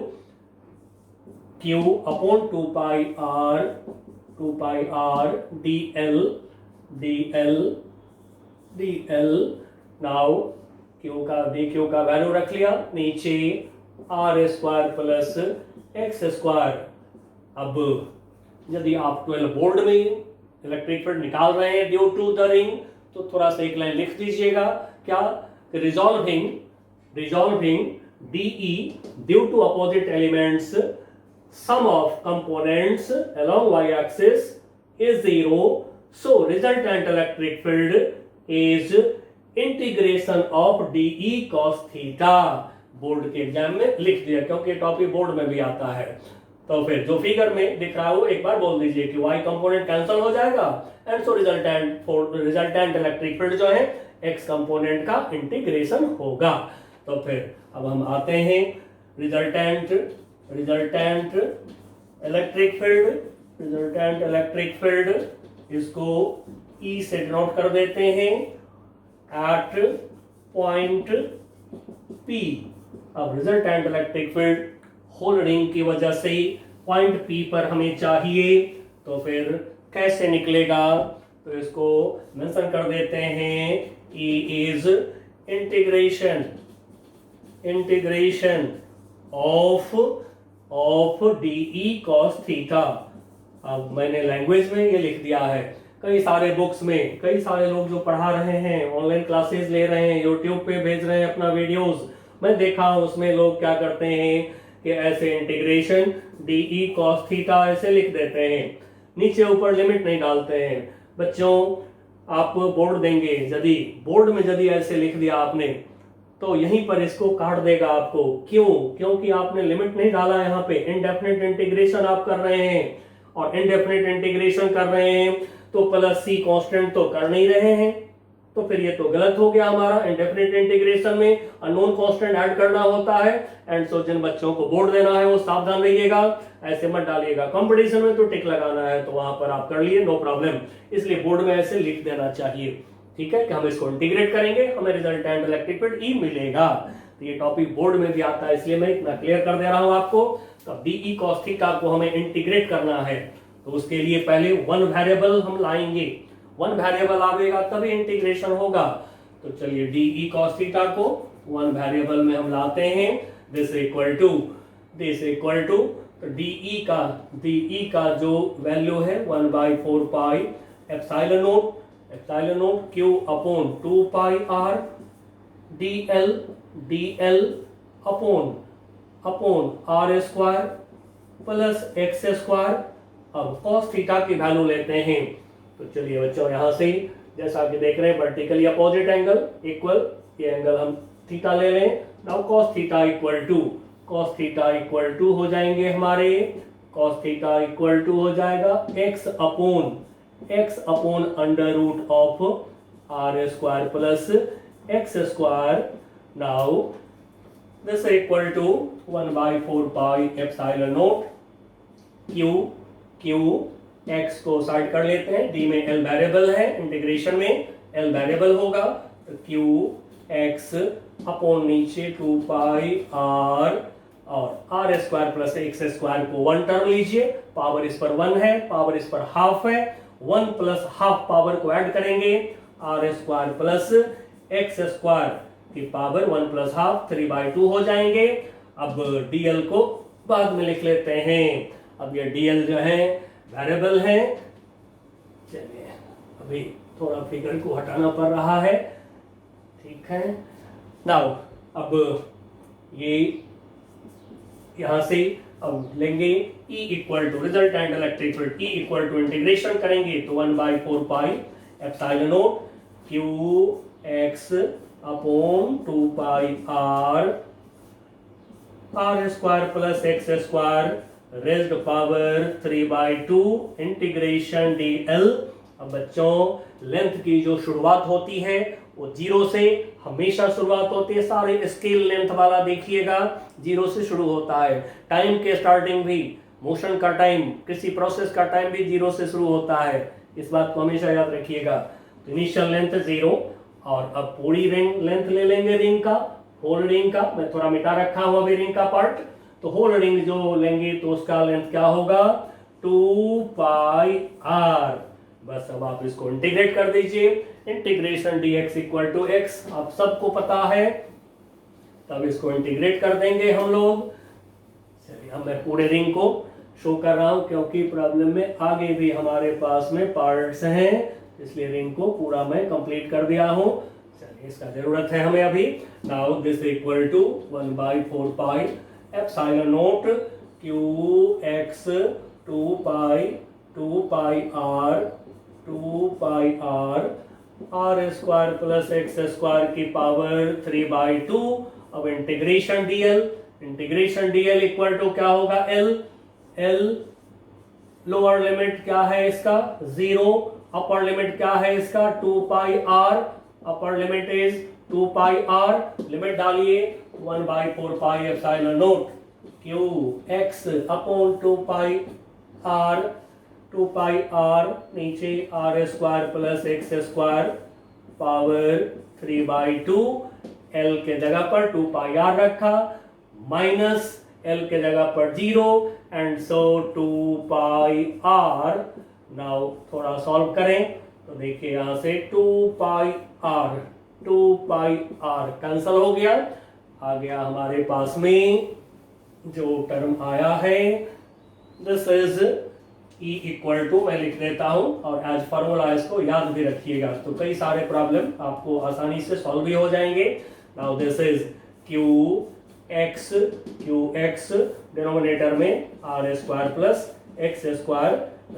Q upon 2 pi R DL. Now Q का डी क्यू का वैल्यू रख लिया, नीचे R square plus X square. अब यदि आप 12 वोल्ट में इलेक्ट्रिक फील्ड निकाल रहे हैं ड्यू टू द रिंग, तो थोड़ा सा एक लाइन लिख दीजिएगा, क्या, resolving DE due to opposite elements sum of components along y-axis is 0, so resultant electric field is integration of dE cos theta। Board के एग्जाम में लिख दिया क्योंकि टॉपिक बोर्ड में भी आता है। तो फिर जो फिगर में दिख रहा है वो एक बार बोल दीजिए कि y कंपोनेंट कैंसिल हो जाएगा, and so resultant electric field जो है x कंपोनेंट का इंटीग्रेशन होगा। तो फिर अब हम आते हैं रिजल्टेंट इलेक्ट्रिक फील्ड इसको ई से डिनोट कर देते हैं एट पॉइंट पी। अब resultant electric field whole ring की वजह से पॉइंट पी पर हमें चाहिए, तो फिर कैसे निकलेगा? तो इसको मेंशन कर देते हैं, E is integration of D E cos theta. अब मैंने लैंग्वेज में ये लिख दिया है, कई सारे बुक्स में कई सारे लोग जो पढ़ा रहे हैं, ऑनलाइन क्लासेस ले रहे हैं, यूट्यूब पे भेज रहे हैं अपना वीडियोस, मैं देखा हूं उसमें लोग क्या करते हैं कि ऐसे integration D E cos theta ऐसे लिख देते हैं, नीचे ऊपर लिमिट नहीं डालते हैं। बच्चों आप बोर्ड देंगे, यदि बोर्ड में यदि ऐसे लिख दिया आपने तो यहीं पर इसको काट देगा आपको। क्यों? क्योंकि आपने लिमिट नहीं डाला, यहाँ पे इनडेफिनिट इंटीग्रेशन आप कर रहे हैं, और इनडेफिनिट इंटीग्रेशन कर रहे हैं तो प्लस सी कांस्टेंट तो कर नहीं रहे हैं, तो फिर ये तो गलत हो गया हमारा। इनडेफिनिट इंटीग्रेशन में अननोन कांस्टेंट ऐड करना होता है, एंड सो जिन बच्चों को बोर्ड देना है वो सावधान रहिएगा, ऐसे मत डालिएगा। कंपटीशन में तो टिक लगाना है तो वहां पर आप कर लिए, नो प्रॉब्लम, इसलिए बोर्ड में ऐसे लिख देना चाहिए। ठीक है कि हम इसको इंटीग्रेट करेंगे, हमें रिजल्टेंट इलेक्ट्रिक फील्ड ई मिलेगा। तो ये टॉपिक बोर्ड में भी आता है, इसलिए मैं इतना क्लियर कर दे रहा हूं आपको। तो डी ई कॉस थीटा को हमें इंटीग्रेट करना है, तो उसके लिए पहले वन वेरिएबल हम लाएंगे, वन वेरिएबल आवेगा तभी इंटीग्रेशन होगा। तो चलिए डी ई कॉस थीटा को वन वेरिएबल में हम लाते हैं, दिस इक्वल टू तो डी ई का जो वैल्यू है 1/4 pi epsilon naught Q upon 2 pi R dl upon R square plus X square. अब cos थीटा की वैल्यू लेते हैं, तो चलिए बच्चों यहां से जैसा कि देख रहे हैं वर्टिकली अपोजिट एंगल इक्वल, ये एंगल हम थीटा ले लें। Now cos theta equal to हो जाएंगे हमारे, cos थीटा इक्वल टू हो जाएगा x upon under root of R square plus X square. Now this equal to 1/4 pi epsilon naught Q X को साइड कर लेते हैं, डी में एल वेरिएबल है, इंटीग्रेशन में एल वेरिएबल होगा, तो क्यू एक्स अपॉन नीचे 2 पाई आर और R square plus X square को वन टर्म लीजिए, पावर इस पर 1 है, पावर इस पर हाफ है, 1 प्लस हाफ पावर को ऐड करेंगे, R square plus X square की पावर 1 प्लस हाफ 3/2 हो जाएंगे। अब डीएल को बाद में लिख लेते हैं, अब ये डीएल जो है वेरिएबल है, चलिए अभी थोड़ा फिगर को हटाना पड़ रहा है, ठीक है। नाउ अब ये यहां से अब लेंगे E equal to resultant electric field, E equal to integration करेंगे तो 1/4 pi epsilon naught Q X upon 2 pi R square plus X square raised power 3/2 integration dl। अब बच्चों लेंथ की जो शुरुआत होती है वो जीरो से हमेशा शुरुआत होती है, सारे स्केल लेंथ वाला देखिएगा जीरो से शुरू होता है। टाइम के स्टार्टिंग भी, मोशन का टाइम, किसी प्रोसेस का टाइम भी जीरो से शुरू होता है, इस बात को हमेशा याद रखिएगा। तो इनिशियल लेंथ जीरो, और अब पूरी रिंग लेंथ ले लेंगे रिंग का, होल रिंग का, मैं थोड़ा मिटा रखा हूं अभी रिंग का पार्ट। तो होल रिंग जो लेंगे तो उसका लेंथ क्या होगा 2 पाई आर। बस अब आप इसको इंटीग्रेट कर दीजिए, integration dx equal to X आप सबको पता है, तब इसको इंटीग्रेट कर देंगे हम लोग। चलिए अब मैं पूरे रिंग को शो कर रहा हूं क्योंकि प्रॉब्लम में आगे भी हमारे पास में पार्ट्स हैं, इसलिए रिंग को पूरा मैं कंप्लीट कर दिया हूं। चलिए इसका जरूरत है हमें अभी। Now this equal to 1/4 pi epsilon naught Q X 2 pi R square plus X square की पावर 3/2। अब इंटीग्रेशन dl इक्वल टू क्या होगा L लोअर लिमिट क्या है इसका 0, अपर लिमिट क्या है इसका 2 pi R, upper limit is 2 pi R, limit डालिए 1/4 pi epsilon naught Q X upon 2 pi R 2 pi R, नीचे R square plus X square power 3/2, L के जगह पर 2 पाई आर रखा, माइनस एल के जगह पर 0 and so 2 pi R. Now थोड़ा सॉल्व करें तो देखिए यहां से 2 पाई आर कैंसल हो गया, आ गया हमारे पास में जो टर्म आया है this is E equal to, मैं लिख देता हूं और एज फार्मूला इसको याद भी रखिएगा, तो कई सारे प्रॉब्लम आपको आसानी से सॉल्व भी हो जाएंगे। Now this is Q X denominator में R square plus X square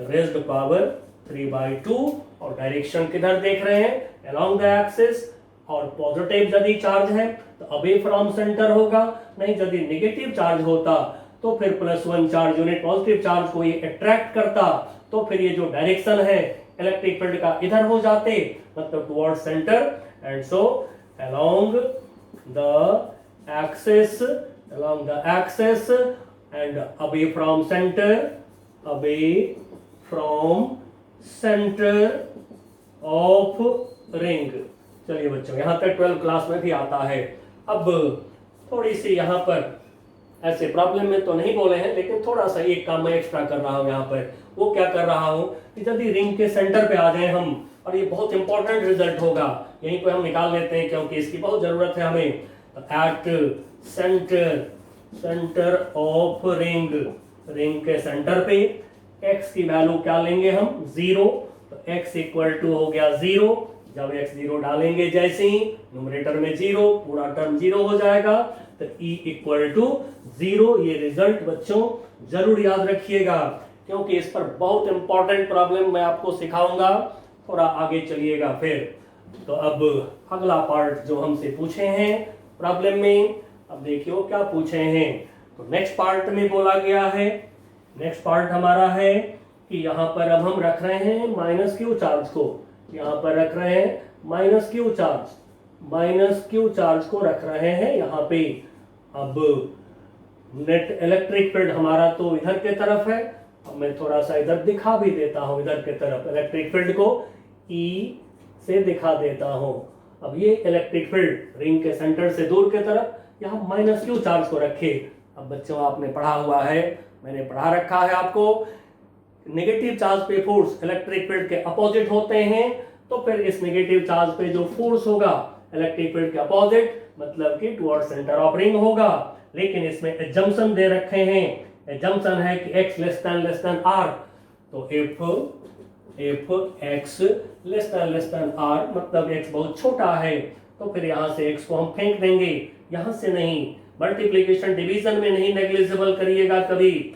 raised power 3/2, और डायरेक्शन किधर देख रहे हैं, अलोंग द एक्सिस, और पॉजिटिव यदि चार्ज है तो अवे फ्रॉम सेंटर होगा, नहीं यदि नेगेटिव चार्ज होता तो फिर +1 चार्ज यूनिट पॉजिटिव चार्ज को ये अट्रैक्ट करता, तो फिर ये जो डायरेक्शन है इलेक्ट्रिक फील्ड का इधर हो जाते, मतलब toward centre, and so along the axis and away from centre of ring. चलिए बच्चों, यहां तक 12th क्लास में भी आता है। अब थोड़ी सी यहां पर ऐसे प्रॉब्लम में तो नहीं बोले हैं, लेकिन थोड़ा सा एक काम मैं एक्स्ट्रा कर रहा हूं यहाँ पर। वो क्या कर रहा हूं कि यदि रिंग के सेंटर पे आ जाए हम, और ये बहुत इंपॉर्टेंट रिजल्ट होगा, यहीं पे हम निकाल लेते हैं क्योंकि इसकी बहुत जरूरत है हमें। एट सेंटर ऑफ रिंग के सेंटर पे x की वैल्यू क्या लेंगे हम, 0, तो x इक्वल टू हो गया 0, जब x 0 डालेंगे जैसे ही न्यूमरेटर में 0, पूरा टर्म 0 हो जाएगा, तो E इक्वल टू 0। ये रिजल्ट बच्चों जरूर याद रखिएगा, क्योंकि इस पर बहुत इंपॉर्टेंट प्रॉब्लम मैं आपको सिखाऊंगा। थोड़ा आगे चलिएगा फिर। तो अब अगला पार्ट जो हमसे पूछे हैं प्रॉब्लम में, अब देखिए वो क्या पूछे हैं। तो नेक्स्ट पार्ट में बोला गया है, नेक्स्ट पार्ट हमारा है कि यहाँ पर अब हम रख रहे हैं -q चार्ज को, यहाँ पर रख रहे हैं -q चार्ज को रख रहे हैं यहाँ पे। अब नेट इलेक्ट्रिक फील्ड हमारा तो इधर के तरफ है, अब मैं थोड़ा सा इधर दिखा भी देता हूं, इधर के तरफ इलेक्ट्रिक फील्ड को E से दिखा देता हूं। अब ये इलेक्ट्रिक फील्ड रिंग के सेंटर से दूर के तरफ यहाँ -q चार्ज को रखे। अब बच्चों आपने पढ़ा हुआ है, मैंने पढ़ा रखा है आपको, नेगेटिव चार्ज पे फोर्स इलेक्ट्रिक फील्ड के अपोजिट होते हैं, तो फिर इस नेगेटिव चार्ज पे जो फोर्स होगा इलेक्ट्रिक फील्ड के अपोजिट, मतलब कि टुवर्ड सेंटर ऑफ रिंग होगा। लेकिन इसमें एजम्पशन दे रखे हैं, एजम्पशन है कि x r, तो if x r मतलब x बहुत छोटा है, तो फिर यहां से x को हम फेंक देंगे, यहां से नहीं, मल्टीप्लिकेशन डिवीजन में नहीं नेग्लिजिबल करिएगा कभी,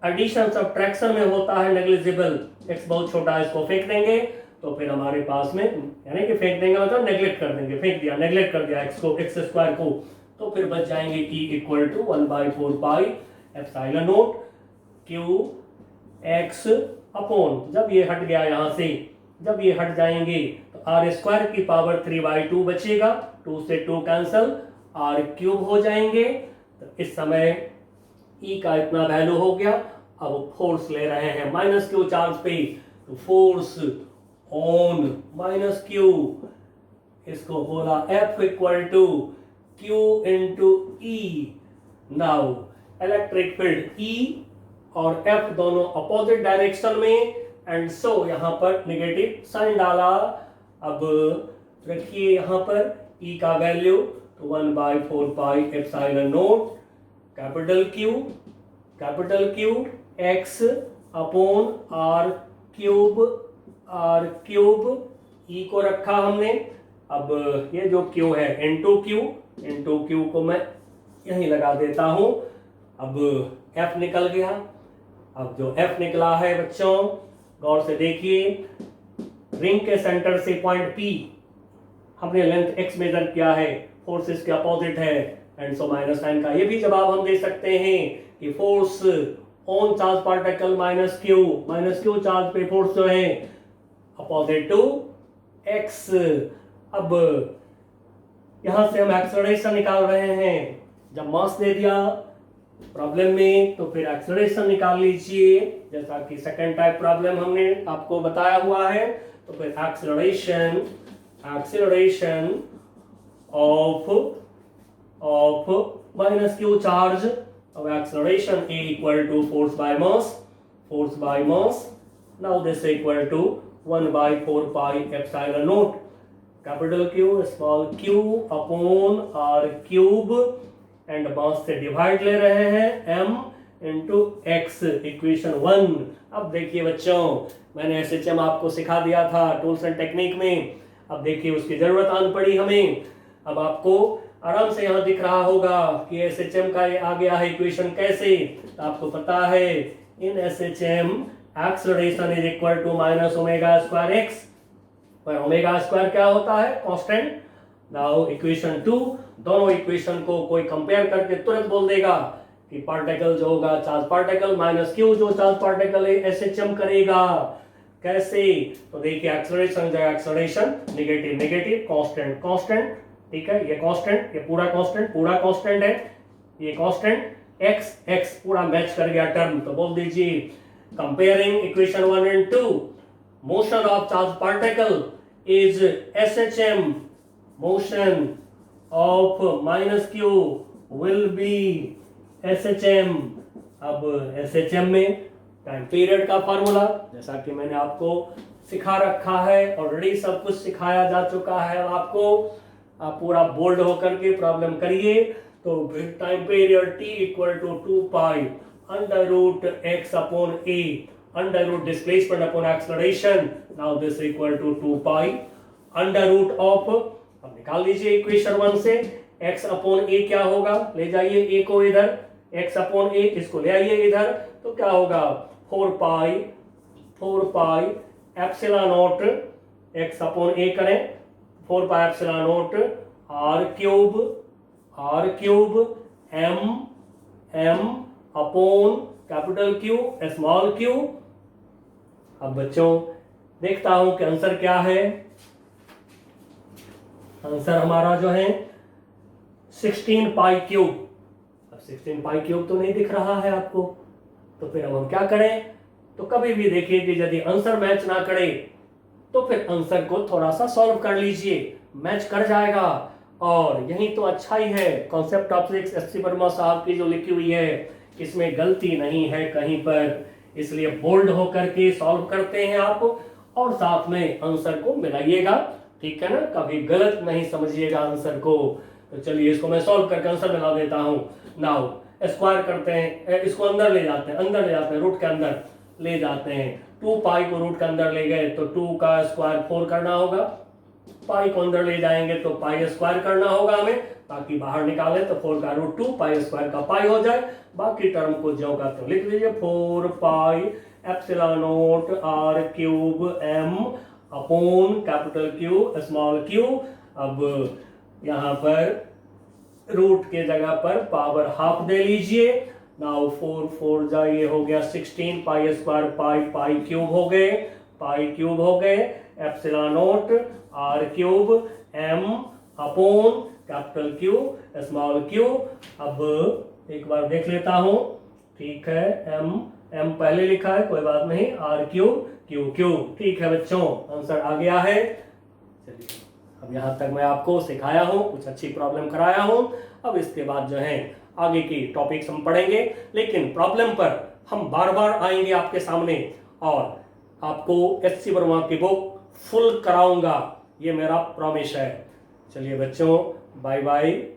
एडिशन सब्ट्रैक्शन में होता है नेग्लिजिबल। x बहुत छोटा है, इसको फेंक देंगे, तो फिर हमारे पास में, यानी कि फेंक देंगे मतलब नेग्लेक्ट कर देंगे, फेंक दिया, नेग्लेक्ट कर दिया x को, x स्क्वायर को, तो फिर बच जाएंगे E equal to 1/4 pi epsilon naught q x upon, जब ये हट गया यहाँ से, जब ये हट जाएंगे तो r स्क्वायर की पावर 3/2 बचेगा, 2 से 2 कैंसल, r क्यूब हो जाएंगे। तो इस समय E का इतना वैल्यू हो गया। अब फोर्स ले रहे हैं -q चार्ज पे, तो फोर्स ऑन -q, इसको बोला F equal to Q into E। Now electric field E और F दोनों अपोजिट डायरेक्शन में, एंड सो यहाँ पर नेगेटिव साइन डाला। अब रखिए यहाँ पर E का वैल्यू तो 1/4 pi epsilon naught capital Q x upon r cube E को रखा हमने। अब ये जो Q है इंटू Q को मैं यहीं लगा देता हूं। अब F निकल गया। अब जो F निकला है बच्चों गौर से देखिए, रिंग के सेंटर से पॉइंट P हमने लेंथ x मेजर किया है, फोर्स इसके अपोजिट है, एंड सो -9 का ये भी जवाब हम दे सकते हैं कि force on charge particle -q charge पे फोर्स जो है अपोजिट टू x। अब यहां से हम एक्सेलरेशन निकाल रहे हैं। जब मास दे दिया प्रॉब्लम में, तो फिर एक्सेलरेशन निकाल लीजिए, जैसा कि सेकंड टाइप प्रॉब्लम हमने आपको बताया हुआ है। तो फिर acceleration of minus Q charge, अब acceleration A equal to force by mass, now this equal to 1/4 pi epsilon naught capital Q small Q upon R cube, and mass से divide ले रहे हैं m इंटू एक्स, इक्वेशन 1। अब देखिए बच्चों, मैंने SHM आपको सिखा दिया था टूल्स एंड टेक्निक में, अब देखिए उसकी जरूरत आन पड़ी हमें। अब आपको आराम से यहाँ दिख रहा होगा कि एसएचएम का आ गया है इक्वेशन कैसे। तो आपको पता है in SHM acceleration is equal to minus omega square X, पर ओमेगा स्क्वायर क्या होता है? कांस्टेंट। नाउ इक्वेशन 2, दोनों इक्वेशन को कोई कंपेयर करके तुरंत बोल देगा कि पार्टिकल जो होगा चार्ज पार्टिकल माइनस क्यू जो चार्ज पार्टिकल है एसएचएम करेगा। कैसे? तो देखिए एक्सेलरेशन जगह acceleration, negative negative, constant constant, ठीक है, ये कांस्टेंट, ये पूरा कांस्टेंट है, ये कांस्टेंट एक्स एक्स पूरा मैच कर गया टर्म। तो बोल दीजिए comparing equation 1 and 2, motion of charge particle is SHM, motion of minus Q will be SHM. अब एसएचएम में टाइम पीरियड का फार्मूला जैसा कि मैंने आपको सिखा रखा है, ऑलरेडी सब कुछ सिखाया जा चुका है आपको। आप पूरा बोल्ड होकर के प्रॉब्लम करिए। तो time period t equal to 2 pi under root x upon a, under root displacement upon acceleration, now this equal to 2 pi under root of, अब निकाल लीजिए इक्वेशन 1 से, x अपॉन ए क्या होगा, ले जाइए a को इधर, x अपॉन ए इसको ले आइए इधर, तो क्या होगा 4 pi epsilon naught, x upon A करें 4 pi epsilon naught r cube m upon capital Q small Q. अब बच्चों देखता हूं कि आंसर क्या है। आंसर हमारा जो है 16 पाई क्यूब। अब 16 पाई क्यूब तो नहीं दिख रहा है आपको, तो फिर अब हम क्या करें? तो कभी भी देखिए कि यदि आंसर मैच ना करे तो फिर आंसर को थोड़ा सा सॉल्व कर लीजिए, मैच कर जाएगा। और यही तो अच्छा ही है, concept of physics SC Verma साहब की जो लिखी हुई है इसमें गलती नहीं है कहीं पर, इसलिए बोल्ड होकर के सॉल्व करते हैं आप, और साथ में आंसर को मिलाइएगा, ठीक है ना, कभी गलत नहीं समझिएगा आंसर को। तो चलिए इसको मैं सॉल्व करके आंसर मिला देता हूं। नाउ स्क्वायर करते हैं, इसको अंदर ले जाते हैं, रूट के अंदर ले जाते हैं। 2 पाई को रूट के अंदर ले गए तो 2 का स्क्वायर 4 करना होगा, पाई को अंदर ले जाएंगे तो पाई स्क्वायर करना होगा हमें, ताकि बाहर निकाले तो 4 का रूट 2 पाई स्क्वायर का पाई हो जाए। बाकी टर्म को जो का तो लिख लीजिए 4 pi epsilon naught r cube m upon capital Q small Q. अब यहाँ पर रूट के जगह पर पावर हाफ दे लीजिए। नाउ 4 जाइए हो गया 16 पाई स्क्वायर पाई क्यूब हो गए epsilon naught r cube m upon capital Q small Q. अब एक बार देख लेता हूं, ठीक है, m पहले लिखा है कोई बात नहीं, आर क्यू, ठीक है बच्चों, आंसर आ गया है। चलिए अब यहाँ तक मैं आपको सिखाया हूँ, कुछ अच्छी प्रॉब्लम कराया हूँ। अब इसके बाद जो है आगे की टॉपिक्स हम पढ़ेंगे, लेकिन प्रॉब्लम पर हम बार बार आएंगे आपके सामने और आपको एससी वर्मा की बुक फुल कराऊंगा, ये मेरा प्रॉमिस है। चलिए बच्चों, बाय बाय।